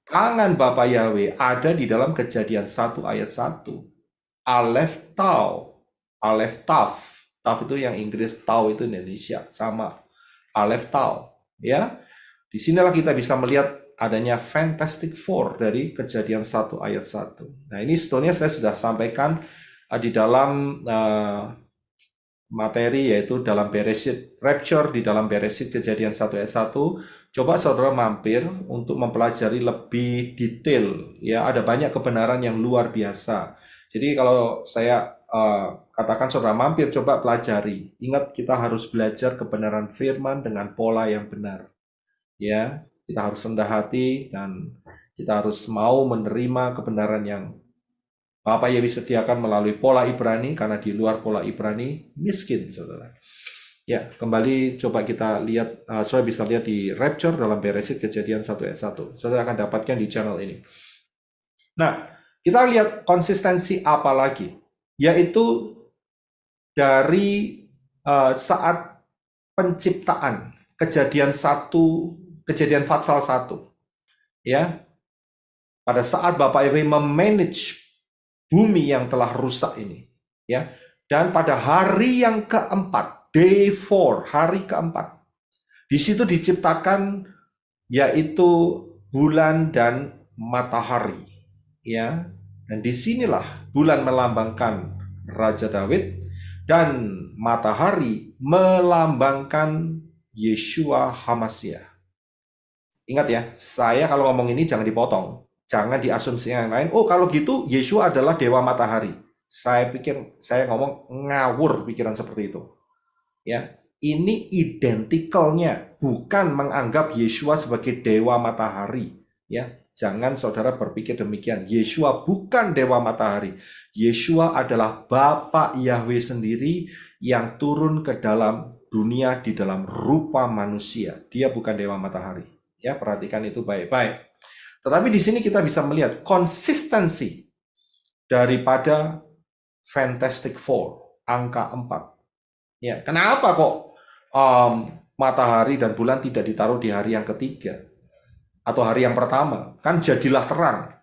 tangan Bapak Yahweh ada di dalam Kejadian 1 ayat 1. Aleph Tau, Aleph Tav. Tav itu yang Inggris, Tau itu Indonesia, sama. Aleph Tau, ya. Di sinilah kita bisa melihat adanya Fantastic Four dari Kejadian 1 ayat 1. Nah, ini sebetulnya saya sudah sampaikan di dalam materi, yaitu dalam Beresit, Rapture di dalam Beresit Kejadian 1 ayat 1. Coba saudara mampir untuk mempelajari lebih detail. Ya, ada banyak kebenaran yang luar biasa. Jadi kalau saya katakan saudara mampir, coba pelajari. Ingat, kita harus belajar kebenaran firman dengan pola yang benar. Ya, kita harus rendah hati dan kita harus mau menerima kebenaran yang Bapak Yahweh sediakan melalui pola Ibrani, karena di luar pola Ibrani miskin, saudara. Ya, kembali coba kita lihat, saudara bisa lihat di Rapture dalam Beresit Kejadian 1 ayat 1. Saudara akan dapatkan di channel ini. Nah, kita lihat konsistensi apa lagi, yaitu dari saat penciptaan, Kejadian Fatsal 1. Ya, pada saat Bapak Yahweh memanage bumi yang telah rusak ini, ya. Dan pada hari yang keempat, day 4, hari keempat, di situ diciptakan yaitu bulan dan matahari, ya. Dan disinilah bulan melambangkan Raja Daud dan matahari melambangkan Yeshua HaMashiach. Ingat ya, saya kalau ngomong ini jangan dipotong. Jangan diasumsi yang lain, oh kalau gitu Yeshua adalah dewa matahari. Saya pikir, saya ngomong ngawur pikiran seperti itu. Ya, ini identikalnya, bukan menganggap Yeshua sebagai dewa matahari. Ya, jangan saudara berpikir demikian. Yeshua bukan dewa matahari. Yeshua adalah Bapa Yahweh sendiri yang turun ke dalam dunia di dalam rupa manusia. Dia bukan dewa matahari. Ya, perhatikan itu baik-baik. Tetapi di sini kita bisa melihat konsistensi daripada Fantastic Four, angka 4. Ya, kenapa kok matahari dan bulan tidak ditaruh di hari yang ketiga atau hari yang pertama? Kan jadilah terang.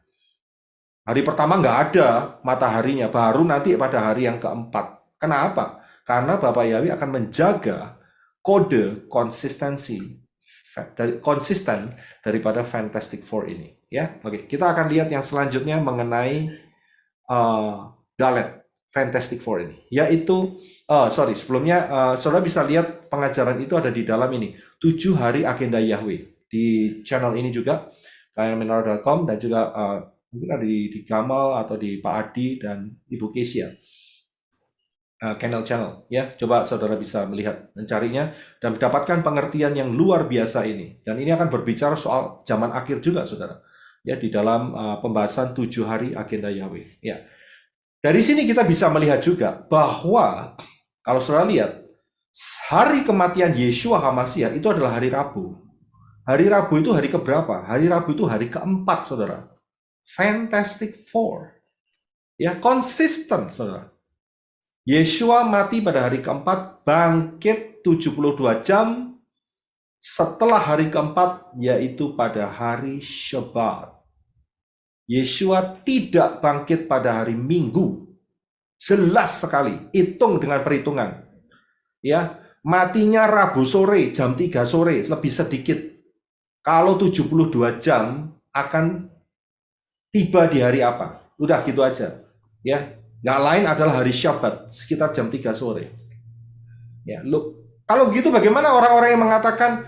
Hari pertama nggak ada mataharinya, baru nanti pada hari yang keempat. Kenapa? Karena Bapak Yahweh akan menjaga kode konsisten daripada Fantastic Four ini, ya. Oke, kita akan lihat yang selanjutnya mengenai Dalet Fantastic Four ini, yaitu sebelumnya saudara bisa lihat pengajaran itu ada di dalam ini, 7 hari agenda Yahweh di channel ini juga, pelayanmenara.com, dan juga mungkin ada di Gamal atau di Pak Adi dan Ibu Kesia. Channel, ya, coba saudara bisa melihat, mencarinya, dan mendapatkan pengertian yang luar biasa ini. Dan ini akan berbicara soal zaman akhir juga, saudara. Ya, di dalam pembahasan 7 hari agenda Yahweh. Ya, dari sini kita bisa melihat juga bahwa kalau saudara lihat, hari kematian Yeshua HaMashiach itu adalah hari Rabu. Hari Rabu itu hari keberapa? Hari Rabu itu hari keempat, saudara. Fantastic Four. Ya, konsisten, saudara. Yeshua mati pada hari keempat, bangkit 72 jam setelah hari keempat, yaitu pada hari Shabbat. Yeshua tidak bangkit pada hari Minggu. Jelas sekali, hitung dengan perhitungan. Ya, matinya Rabu sore, jam 3 sore, lebih sedikit. Kalau 72 jam akan tiba di hari apa? Udah gitu aja. Ya. Yang lain adalah hari Syabat, sekitar jam 3 sore. Ya, kalau begitu bagaimana orang-orang yang mengatakan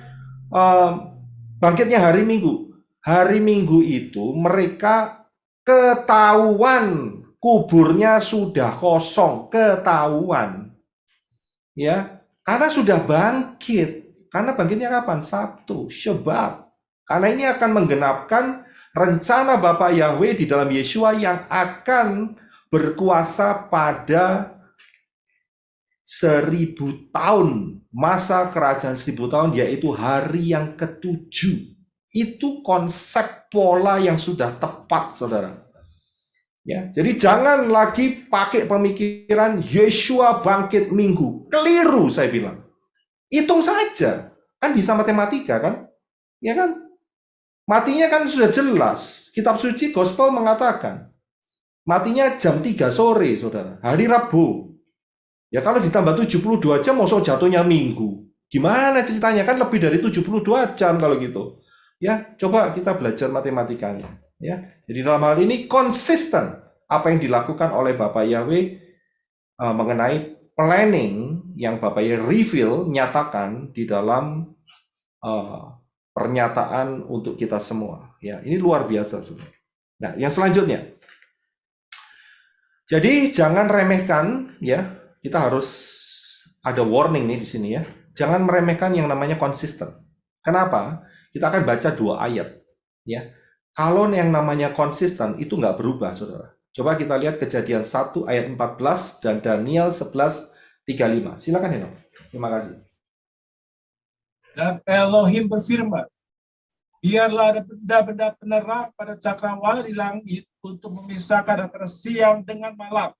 bangkitnya hari Minggu? Hari Minggu itu mereka ketahuan kuburnya sudah kosong, ketahuan. Ya, karena sudah bangkit. Karena bangkitnya kapan? Sabtu, Syabat. Karena ini akan menggenapkan rencana Bapa Yahweh di dalam Yeshua yang akan berkuasa pada 1000 tahun, masa kerajaan 1000 tahun, yaitu hari yang ke-7. Itu konsep pola yang sudah tepat, saudara. Ya, jadi jangan lagi pakai pemikiran Yeshua bangkit Minggu. Keliru, saya bilang. Hitung saja, kan bisa matematika, kan? Ya kan? Matinya kan sudah jelas. Kitab suci Gospel mengatakan matinya jam 3 sore, saudara. Hari Rabu. Ya kalau ditambah 72 jam, maksud jatuhnya Minggu. Gimana ceritanya? Kan lebih dari 72 jam kalau gitu. Ya, coba kita belajar matematikanya. Ya, jadi dalam hal ini konsisten apa yang dilakukan oleh Bapak Yahweh mengenai planning yang Bapak Yahweh reveal, nyatakan di dalam pernyataan untuk kita semua. Ya, ini luar biasa, saudara. Nah, yang selanjutnya. Jadi jangan remehkan, ya. Kita harus ada warning nih di sini ya. Jangan meremehkan yang namanya konsisten. Kenapa? Kita akan baca 2 ayat, ya. Kalau yang namanya konsisten itu nggak berubah, saudara. Coba kita lihat Kejadian 1 ayat 14 dan Daniel 11:35. Silakan Henok. Terima kasih. Dan Elohim berfirman, biarlah ada benda-benda penerang pada cakrawala di langit untuk memisahkan antara siang dengan malam.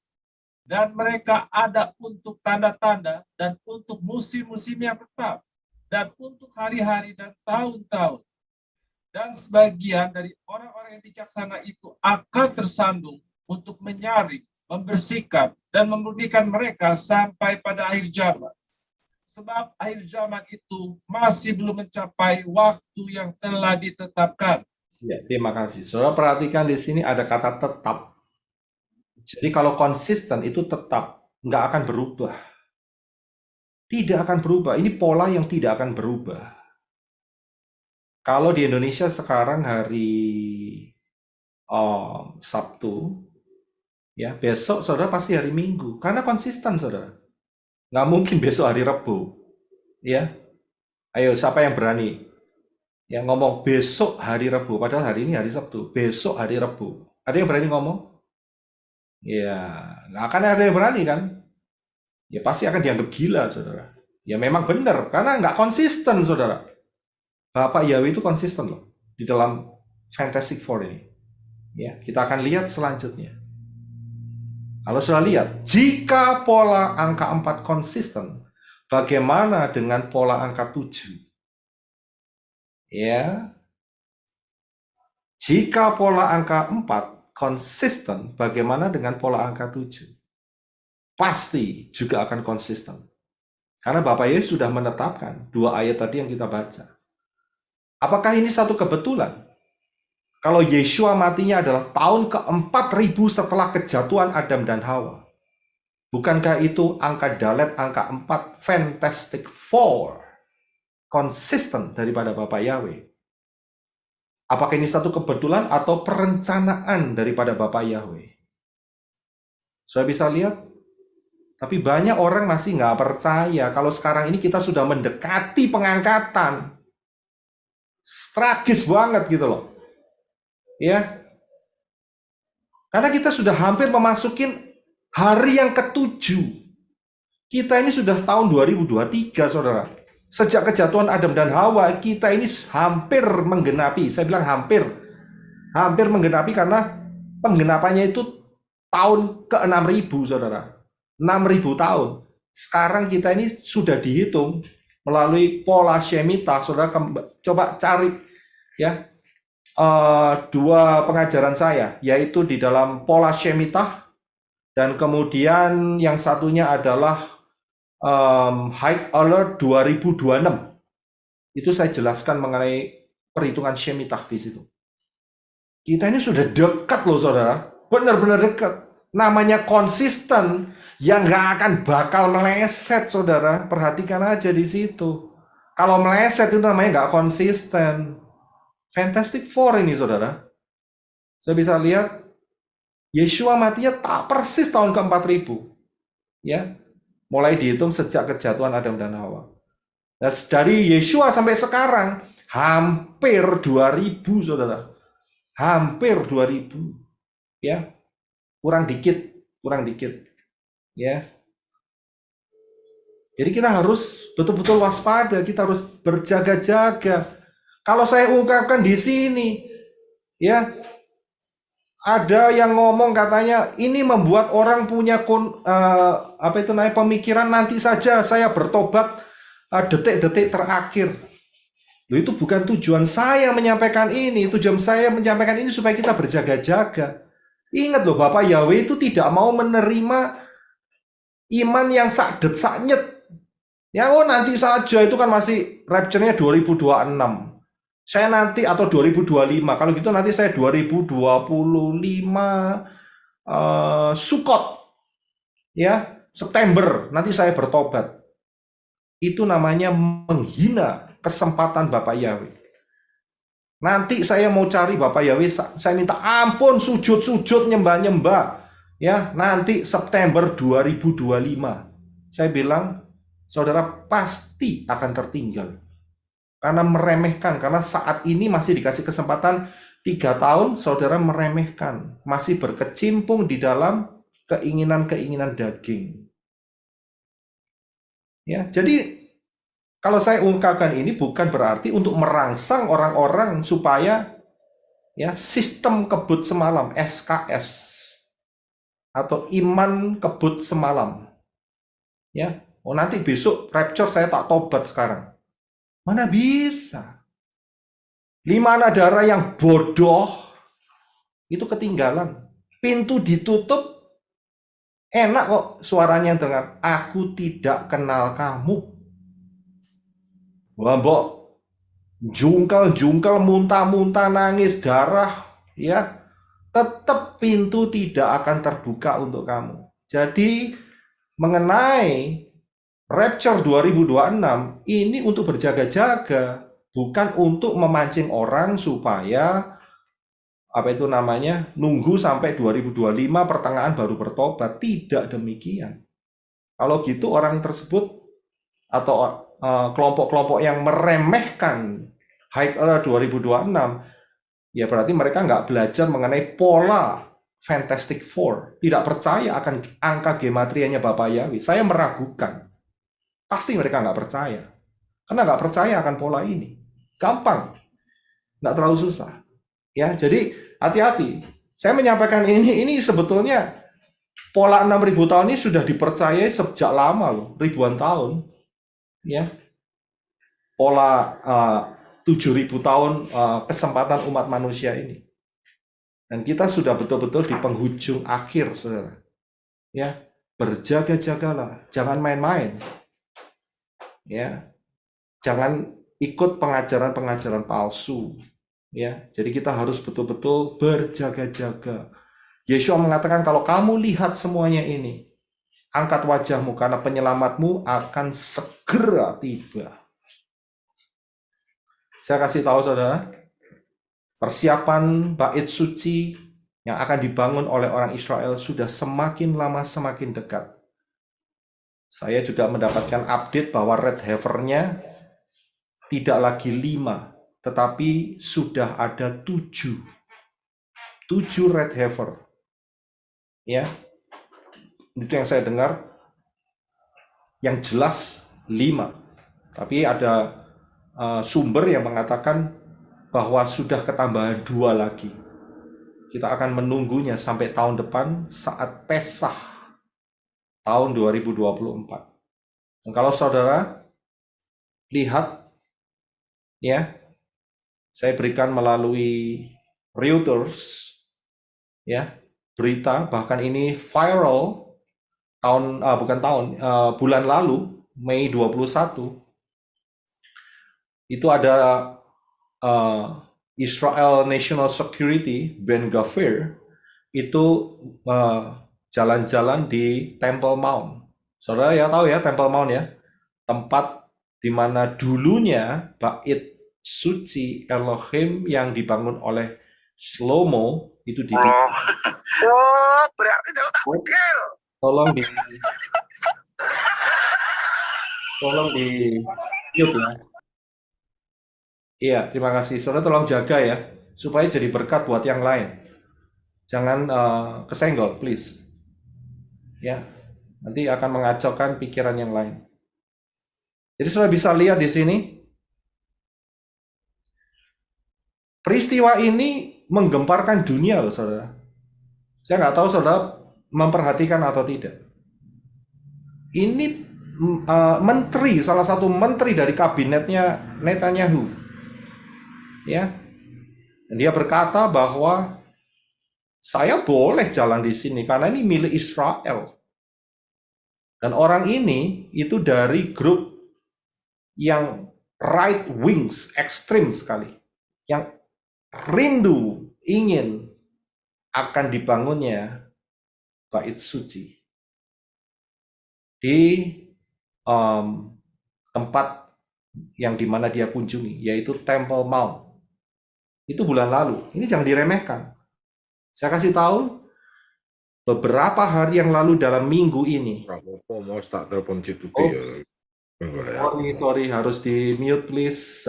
Dan mereka ada untuk tanda-tanda dan untuk musim-musim yang tetap dan untuk hari-hari dan tahun-tahun. Dan sebagian dari orang-orang yang bijaksana itu akan tersandung untuk menyaring, membersihkan, dan memurnikan mereka sampai pada akhir zaman. Sebab akhir zaman itu masih belum mencapai waktu yang telah ditetapkan. Ya, terima kasih. Saudara perhatikan di sini ada kata tetap. Jadi kalau konsisten itu tetap, nggak akan berubah. Tidak akan berubah. Ini pola yang tidak akan berubah. Kalau di Indonesia sekarang hari Sabtu, ya besok saudara pasti hari Minggu. Karena konsisten saudara. Nggak mungkin besok hari Rabu. Ya, ayo siapa yang berani? Yang ngomong besok hari Rabu, padahal hari ini hari Sabtu. Besok hari Rabu. Ada yang berani ngomong? Ya, nggak akan ada yang berani kan? Ya pasti akan dianggap gila, saudara. Ya memang benar, karena nggak konsisten, saudara. Bapak Yahweh itu konsisten loh di dalam Fantastic Four ini. Ya, kita akan lihat selanjutnya. Kalau sudah lihat, jika pola angka 4 konsisten, bagaimana dengan pola angka 7? Ya, jika pola angka 4 konsisten, bagaimana dengan pola angka 7? Pasti juga akan konsisten. Karena Bapak Yesus sudah menetapkan 2 ayat tadi yang kita baca. Apakah ini satu kebetulan? Kalau Yeshua matinya adalah tahun ke-4000 setelah kejatuhan Adam dan Hawa. Bukankah itu angka dalet, angka 4, Fantastic Four, konsisten daripada Bapak Yahweh? Apakah ini satu kebetulan atau perencanaan daripada Bapak Yahweh? Sudah bisa lihat? Tapi banyak orang masih nggak percaya kalau sekarang ini kita sudah mendekati pengangkatan. Tragis banget gitu loh. Ya. Karena kita sudah hampir memasukin hari yang ke-7. Kita ini sudah tahun 2023, saudara. Sejak kejatuhan Adam dan Hawa, kita ini hampir menggenapi. Saya bilang hampir menggenapi karena penggenapannya itu tahun ke-6000, saudara. 6000 tahun. Sekarang kita ini sudah dihitung melalui pola Shemitah. Saudara coba cari ya 2 pengajaran saya, yaitu di dalam pola Shemitah dan kemudian yang satunya adalah High Alert 2026. Itu saya jelaskan mengenai perhitungan Shemitah di situ. Kita ini sudah dekat loh saudara, benar-benar dekat. Namanya konsisten yang nggak akan bakal meleset saudara. Perhatikan aja di situ. Kalau meleset itu namanya nggak konsisten. Fantastic Four ini saudara. Saya bisa lihat Yeshua matinya tak persis tahun ke-4000. Ya. Mulai dihitung sejak kejatuhan Adam dan Hawa. Dan dari Yeshua sampai sekarang hampir 2000 saudara. Hampir 2000. Ya. Kurang dikit. Ya. Jadi kita harus betul-betul waspada, kita harus berjaga-jaga. Kalau saya ungkapkan di sini, ya, ada yang ngomong katanya ini membuat orang punya pemikiran nanti saja saya bertobat detik-detik terakhir. Loh, itu bukan tujuan saya menyampaikan ini. Tujuan saya menyampaikan ini supaya kita berjaga-jaga. Ingat loh, Bapak Yahweh itu tidak mau menerima iman yang sakdet saknyet. Ya nanti saja, itu kan masih rapture-nya 2026. Saya nanti atau 2025, kalau gitu nanti saya 2025 Sukot, ya September nanti saya bertobat. Itu namanya menghina kesempatan Bapak Yahweh. Nanti saya mau cari Bapak Yahweh, saya minta ampun, sujud-sujud, nyembah-nyembah. Ya, nanti September 2025. Saya bilang, saudara pasti akan tertinggal. Karena meremehkan, karena saat ini masih dikasih kesempatan 3 tahun, saudara meremehkan. Masih berkecimpung di dalam keinginan-keinginan daging. Ya, jadi kalau saya ungkapkan ini bukan berarti untuk merangsang orang-orang supaya ya sistem kebut semalam, SKS atau iman kebut semalam. Ya, oh nanti besok rapture saya tak tobat sekarang. Mana bisa? 5 anak darah yang bodoh itu ketinggalan. Pintu ditutup, enak kok suaranya dengar. Aku tidak kenal kamu. Wah, mbok jungkel-jungkel, muntah-muntah, nangis darah, ya, tetap pintu tidak akan terbuka untuk kamu. Jadi mengenai Rapture 2026 ini untuk berjaga-jaga, bukan untuk memancing orang supaya apa itu namanya nunggu sampai 2025 pertengahan baru bertobat. Tidak demikian. Kalau gitu orang tersebut atau kelompok-kelompok yang meremehkan High Era 2026, ya berarti mereka nggak belajar mengenai pola Fantastic Four, tidak percaya akan angka gematrianya Bapak Yahweh. Saya meragukan. Pasti mereka nggak percaya. Karena nggak percaya akan pola ini. Gampang. Nggak terlalu susah. Ya, jadi hati-hati. Saya menyampaikan ini sebetulnya pola 6.000 tahun ini sudah dipercayai sejak lama loh, ribuan tahun. Ya, pola 7.000 tahun kesempatan umat manusia ini. Dan kita sudah betul-betul di penghujung akhir, saudara. Ya, berjaga-jagalah, jangan main-main. Ya, jangan ikut pengajaran-pengajaran palsu. Ya, jadi kita harus betul-betul berjaga-jaga. Yeshua mengatakan kalau kamu lihat semuanya ini, angkat wajahmu karena penyelamatmu akan segera tiba. Saya kasih tahu saudara, persiapan bait suci yang akan dibangun oleh orang Israel sudah semakin lama semakin dekat. Saya juga mendapatkan update bahwa red heifer-nya tidak lagi 5, tetapi sudah ada 7. 7 red heifer. Ya, itu yang saya dengar. Yang jelas 5. Tapi ada sumber yang mengatakan bahwa sudah ketambahan 2 lagi. Kita akan menunggunya sampai tahun depan saat Pesah tahun 2024. Dan kalau saudara lihat, ya, saya berikan melalui Reuters, ya, berita, bahkan ini viral bulan lalu, Mei 21, itu ada Israel National Security, Ben Gvir, itu jalan-jalan di Temple Mount. Saudara ya tahu ya Temple Mount ya, tempat di mana dulunya bait suci Elohim yang dibangun oleh Shlomo itu di Berarti dia tak betul. tolong di mute ya. Iya, terima kasih. Saudara tolong jaga ya, supaya jadi berkat buat yang lain. Jangan kesenggol, please. Ya, nanti akan mengacaukan pikiran yang lain. Jadi saudara bisa lihat di sini, peristiwa ini menggemparkan dunia loh saudara. Saya nggak tahu saudara memperhatikan atau tidak. Ini menteri, salah satu menteri dari kabinetnya Netanyahu. Ya, dan dia berkata bahwa saya boleh jalan di sini karena ini milik Israel. Dan orang ini itu dari grup yang right wings, ekstrim sekali. yang rindu ingin akan dibangunnya bait suci di tempat yang dimana dia kunjungi, yaitu Temple Mount. Itu bulan lalu. Ini jangan diremehkan. Saya kasih tahu, beberapa hari yang lalu dalam minggu ini. Mau tak telepon Cik Tuti ya. Sorry, harus di mute please,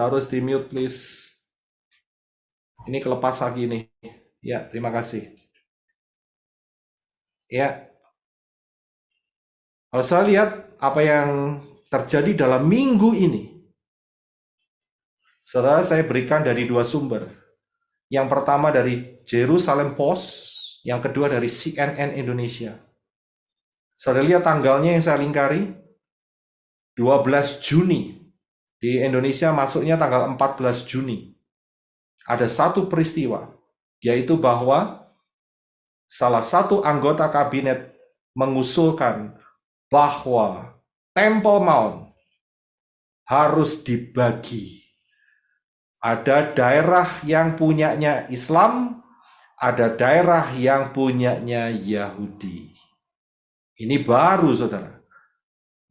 Ini kelepas lagi nih. Ya, terima kasih. Ya, kalau saya lihat apa yang terjadi dalam minggu ini, saudara, saya berikan dari dua sumber. Yang pertama dari Jerusalem Post, yang kedua dari CNN Indonesia. Saudara lihat tanggalnya yang saya lingkari, 12 Juni. Di Indonesia masuknya tanggal 14 Juni. Ada satu peristiwa, yaitu bahwa salah satu anggota kabinet mengusulkan bahwa Temple Mount harus dibagi. Ada daerah yang punyanya Islam, ada daerah yang punyanya Yahudi. Ini baru, saudara.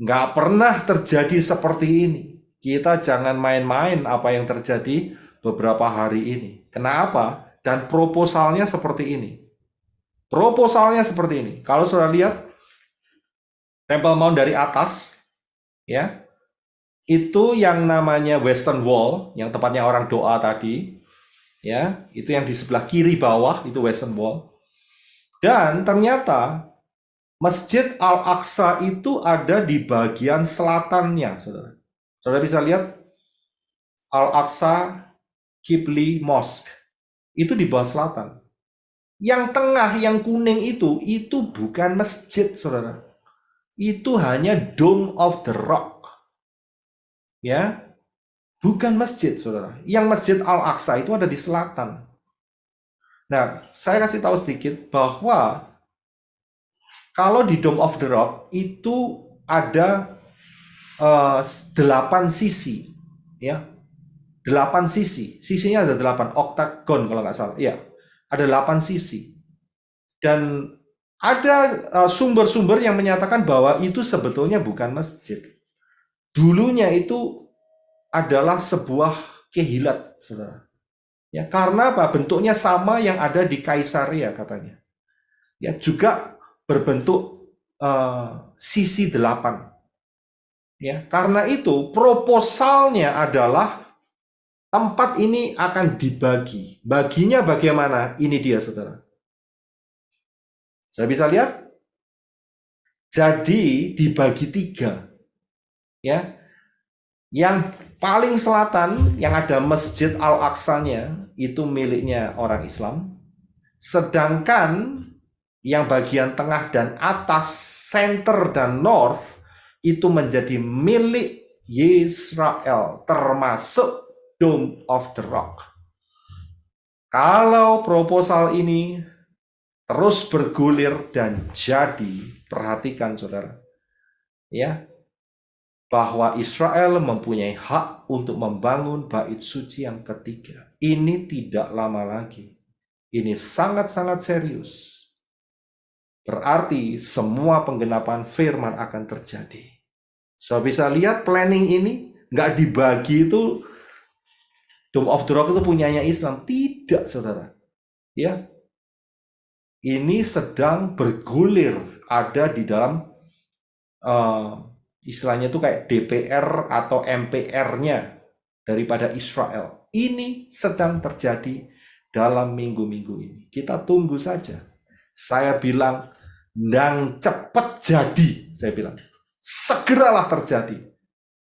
Nggak pernah terjadi seperti ini. Kita jangan main-main apa yang terjadi beberapa hari ini. Kenapa? Dan proposalnya seperti ini. Kalau saudara lihat Temple Mount dari atas, ya, itu yang namanya Western Wall, yang tempatnya orang doa tadi, ya, itu yang di sebelah kiri bawah itu Western Wall. Dan ternyata Masjid Al-Aqsa itu ada di bagian selatannya, saudara. Saudara bisa lihat Al-Aqsa Qibli Mosque itu di bawah selatan. Yang tengah, yang kuning itu bukan masjid, saudara. Itu hanya Dome of the Rock. Ya, bukan masjid, saudara. Yang Masjid Al-Aqsa itu ada di selatan. Nah, saya kasih tahu sedikit bahwa kalau di Dome of the Rock itu ada 8 sisi, ya, 8 sisi. Sisinya ada 8, oktagon kalau nggak salah. Iya, ada 8 sisi. Dan ada sumber-sumber yang menyatakan bahwa itu sebetulnya bukan masjid. Dulunya itu adalah sebuah kehilat, saudara. Ya, karena apa? Bentuknya sama yang ada di Kaisaria katanya. Ya, juga berbentuk sisi 8. Ya, karena itu proposalnya adalah tempat ini akan dibagi. Baginya bagaimana? Ini dia, saudara. Saya bisa lihat, jadi dibagi 3. Ya, yang paling selatan yang ada Masjid Al-Aqsa-nya itu miliknya orang Islam, sedangkan yang bagian tengah dan atas, center dan north itu menjadi milik Israel, termasuk Dome of the Rock. Kalau proposal ini terus bergulir dan jadi, perhatikan saudara, ya, bahwa Israel mempunyai hak untuk membangun bait suci yang ketiga. Ini tidak lama lagi. Ini sangat-sangat serius. Berarti semua penggenapan firman akan terjadi. So bisa lihat planning ini nggak dibagi itu Dome of the Rock itu punyanya Islam. Tidak, saudara. Ya, ini sedang bergulir, ada di dalam istilahnya itu kayak DPR atau MPR-nya daripada Israel. Ini sedang terjadi dalam minggu-minggu ini. Kita tunggu saja. Saya bilang, dan cepat jadi. Saya bilang, segeralah terjadi.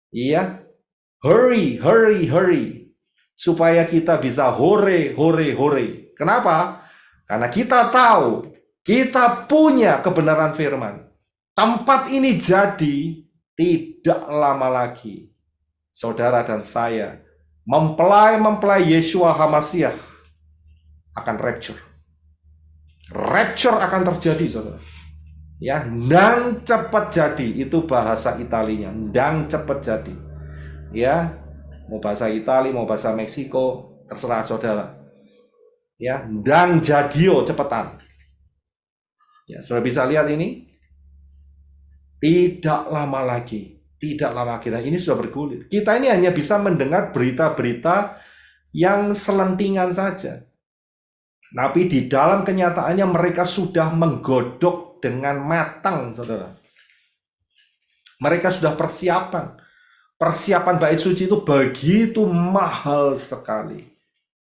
Iya, hurry. Supaya kita bisa hore. Kenapa? Karena kita tahu, kita punya kebenaran firman. Tempat ini jadi tidak lama lagi. Saudara dan saya mempelai Yeshua HaMashiach akan rapture. Rapture akan terjadi, saudara. Ya, dan cepat jadi, itu bahasa Italinya, dan cepat jadi. Ya, mau bahasa Itali, mau bahasa Meksiko, terserah saudara. Ya, dan jadio cepetan. Ya, saudara bisa lihat ini, tidak lama lagi, tidak lama lagi. Nah, ini sudah bergulir. Kita ini hanya bisa mendengar berita-berita yang selentingan saja. Tapi di dalam kenyataannya mereka sudah menggodok dengan matang, saudara. Mereka sudah persiapan. Persiapan bait suci itu begitu mahal sekali.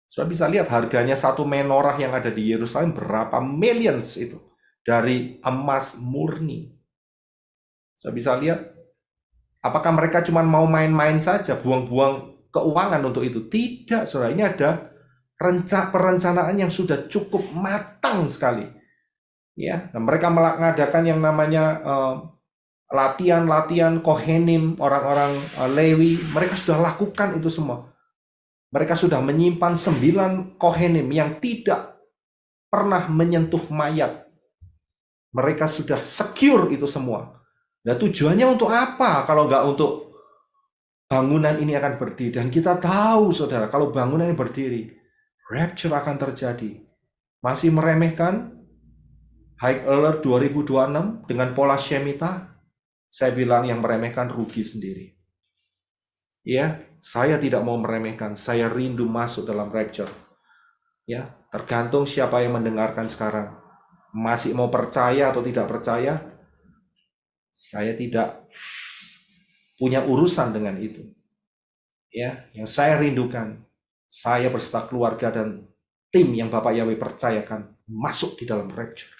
Sudah bisa lihat harganya satu menorah yang ada di Yerusalem berapa millions itu. Dari emas murni. Sudah bisa lihat. Apakah mereka cuma mau main-main saja, buang-buang keuangan untuk itu? Tidak, saudara. Ini ada perencanaan yang sudah cukup matang sekali. Ya, dan mereka mengadakan yang namanya latihan-latihan Kohenim, orang-orang Lewi. Mereka sudah lakukan itu semua. Mereka sudah menyimpan 9 Kohenim yang tidak pernah menyentuh mayat. Mereka sudah secure itu semua. Nah, tujuannya untuk apa kalau nggak untuk bangunan ini akan berdiri? Dan kita tahu, saudara, kalau bangunan ini berdiri, rapture akan terjadi. Masih meremehkan High Alert 2026 dengan pola Shemitah? Saya bilang yang meremehkan rugi sendiri. Ya, saya tidak mau meremehkan. Saya rindu masuk dalam rapture. Ya, tergantung siapa yang mendengarkan sekarang. Masih mau percaya atau tidak percaya? Saya tidak punya urusan dengan itu. Ya, yang saya rindukan, saya berserta keluarga dan tim yang Bapak Yahweh percayakan masuk di dalam rapture.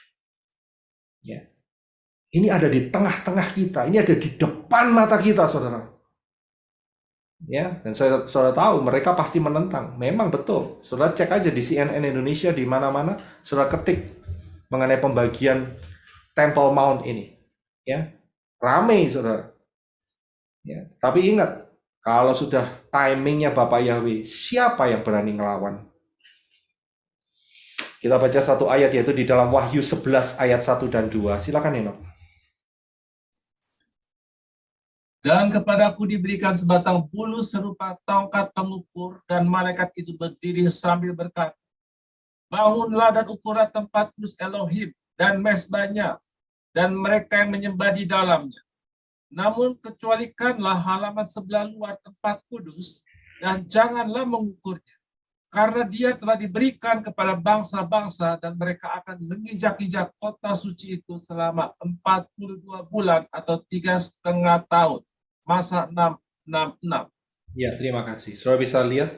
Ya. Ini ada di tengah-tengah kita, ini ada di depan mata kita, saudara. Ya, dan saudara tahu mereka pasti menentang. Memang betul. Saudara cek aja di CNN Indonesia di mana-mana, saudara ketik mengenai pembagian Temple Mount ini. Ya. Ramai, saudara. Ya, tapi ingat, kalau sudah timingnya Bapak Yahweh, siapa yang berani ngelawan? Kita baca satu ayat, yaitu di dalam Wahyu 11 ayat 1 dan 2. Silakan, Enoch. Dan kepadaku diberikan sebatang bulu serupa tongkat pengukur, dan malaikat itu berdiri sambil berkata, bangunlah dan ukurlah tempat kudus Elohim dan mesbahnya, dan mereka yang menyembah di dalamnya. Namun kecualikanlah halaman sebelah luar tempat kudus, dan janganlah mengukurnya. Karena dia telah diberikan kepada bangsa-bangsa, dan mereka akan menginjak-injak kota suci itu selama 42 bulan atau 3,5 tahun. Masa 666. Ya, terima kasih. Saudara bisa lihat,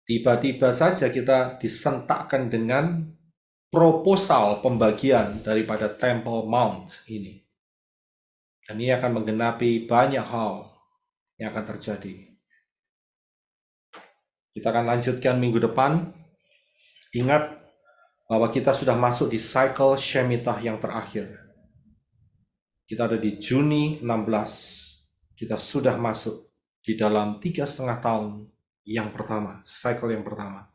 tiba-tiba saja kita disentakkan dengan proposal pembagian daripada Temple Mount ini. Dan ini akan menggenapi banyak hal yang akan terjadi. Kita akan lanjutkan minggu depan. Ingat bahwa kita sudah masuk di cycle Shemitah yang terakhir. Kita ada di Juni 16. Kita sudah masuk di dalam 3,5 tahun yang pertama, cycle yang pertama.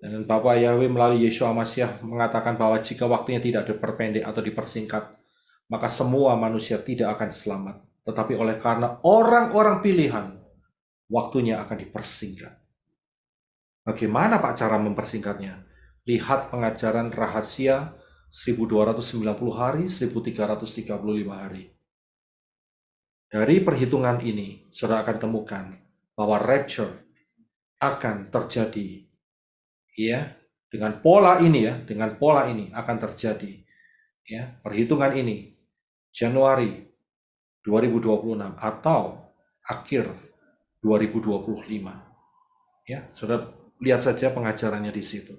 Dan Bapak Yahweh melalui Yeshua Mashiach mengatakan bahwa jika waktunya tidak diperpendek atau dipersingkat, maka semua manusia tidak akan selamat. Tetapi oleh karena orang-orang pilihan, waktunya akan dipersingkat. Bagaimana Pak cara mempersingkatnya? Lihat pengajaran rahasia 1290 hari, 1335 hari. Dari perhitungan ini, saudara akan temukan bahwa rapture akan terjadi. Ya, dengan pola ini akan terjadi. Ya, perhitungan ini Januari 2026 atau akhir 2025. Ya, saudara lihat saja pengajarannya di situ.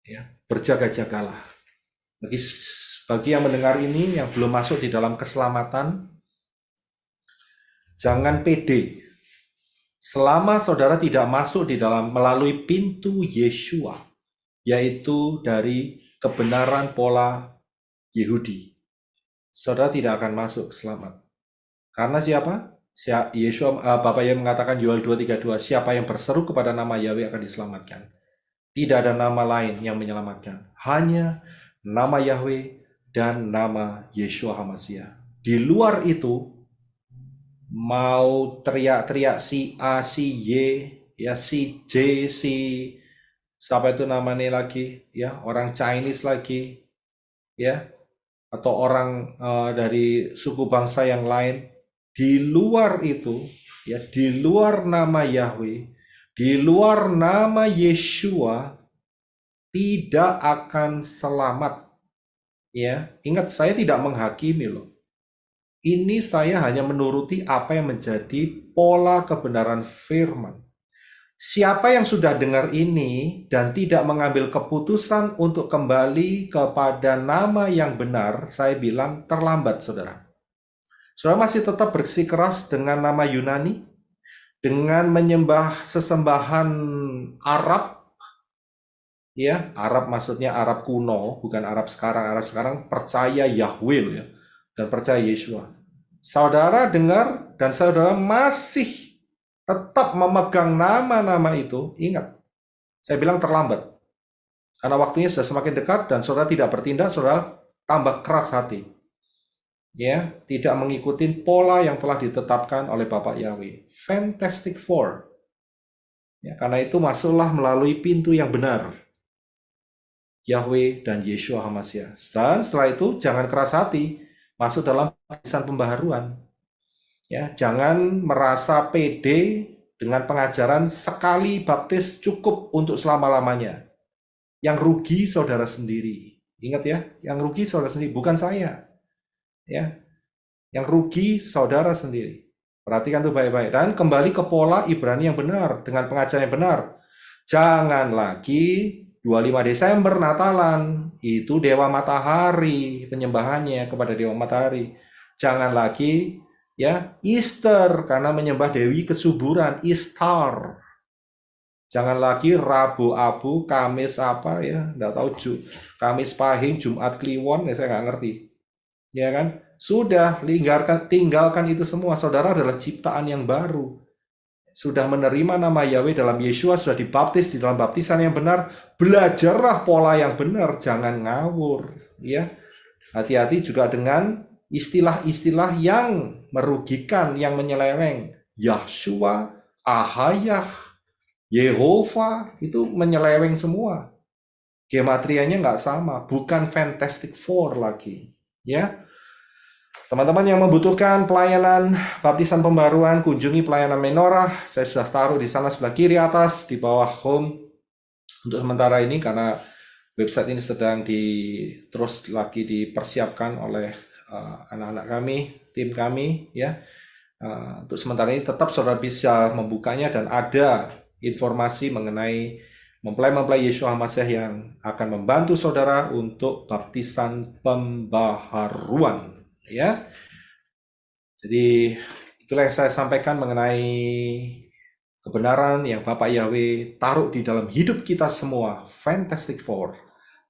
Ya, berjaga-jagalah. Bagi yang mendengar ini yang belum masuk di dalam keselamatan, jangan pede. Selama saudara tidak masuk di dalam melalui pintu Yeshua, yaitu dari kebenaran pola Yehudi, saudara tidak akan masuk selamat. Karena siapa? Yeshua, Bapak yang mengatakan Yoel 2:32, siapa yang berseru kepada nama Yahweh akan diselamatkan. Tidak ada nama lain yang menyelamatkan. Hanya nama Yahweh dan nama Yeshua HaMashiach. Di luar itu, mau teriak-teriak si A, si Y, ya si J, si siapa itu namanya lagi, ya orang Chinese lagi, ya atau orang dari suku bangsa yang lain, di luar itu, ya di luar nama Yahweh, di luar nama Yeshua, tidak akan selamat. Ya, ingat saya tidak menghakimi loh. Ini saya hanya menuruti apa yang menjadi pola kebenaran firman. Siapa yang sudah dengar ini dan tidak mengambil keputusan untuk kembali kepada nama yang benar, saya bilang terlambat, saudara. Saudara masih tetap bersikeras dengan nama Yunani, dengan menyembah sesembahan Arab, ya, Arab maksudnya Arab kuno, bukan Arab sekarang. Arab sekarang percaya Yahweh loh ya, dan percaya Yeshua. Saudara dengar dan saudara masih tetap memegang nama-nama itu, ingat, saya bilang terlambat. Karena waktunya sudah semakin dekat dan saudara tidak bertindak, saudara tambah keras hati. Ya, tidak mengikuti pola yang telah ditetapkan oleh Bapak Yahweh. Fantastic Four. Ya, karena itu masuklah melalui pintu yang benar. Yahweh dan Yeshua HaMashiach. Dan setelah itu jangan keras hati, masuk dalam baptisan pembaharuan. Ya, jangan merasa pede dengan pengajaran sekali baptis cukup untuk selama-lamanya. Yang rugi saudara sendiri. Ingat ya, yang rugi saudara sendiri, bukan saya. Ya, yang rugi saudara sendiri. Perhatikan tuh baik-baik. Dan kembali ke pola Ibrani yang benar, dengan pengajaran yang benar. Jangan lagi 25 Desember Natalan, itu Dewa Matahari, penyembahannya kepada Dewa Matahari. Jangan lagi ya Easter karena menyembah Dewi kesuburan, Ishtar. Jangan lagi Rabu Abu, Kamis apa ya, enggak tahu Kamis Pahing, Jumat Kliwon, ya saya nggak ngerti. Ya kan? Sudah, tinggalkan itu semua. Saudara adalah ciptaan yang baru. Sudah menerima nama Yahweh dalam Yeshua, sudah dibaptis di dalam baptisan yang benar, belajarlah pola yang benar, jangan ngawur. Ya, hati-hati juga dengan istilah-istilah yang merugikan, yang menyeleweng. Yahshua, Ahayah, Yehova, itu menyeleweng semua. Gematrianya nggak sama, bukan Fantastic Four lagi. Ya, teman-teman yang membutuhkan pelayanan baptisan pembaruan, kunjungi pelayanan Menorah. Saya sudah taruh di sana sebelah kiri atas, di bawah home. Untuk sementara ini, karena website ini sedang terus lagi dipersiapkan oleh anak-anak kami, tim kami. Ya, untuk sementara ini tetap saudara bisa membukanya dan ada informasi mengenai mempelai-mempelai Yeshua HaMashiach yang akan membantu saudara untuk baptisan pembaharuan. Ya, jadi itulah yang saya sampaikan mengenai kebenaran yang Bapak Yahweh taruh di dalam hidup kita semua. Fantastic Four.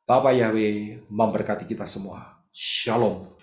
Bapak Yahweh memberkati kita semua. Shalom.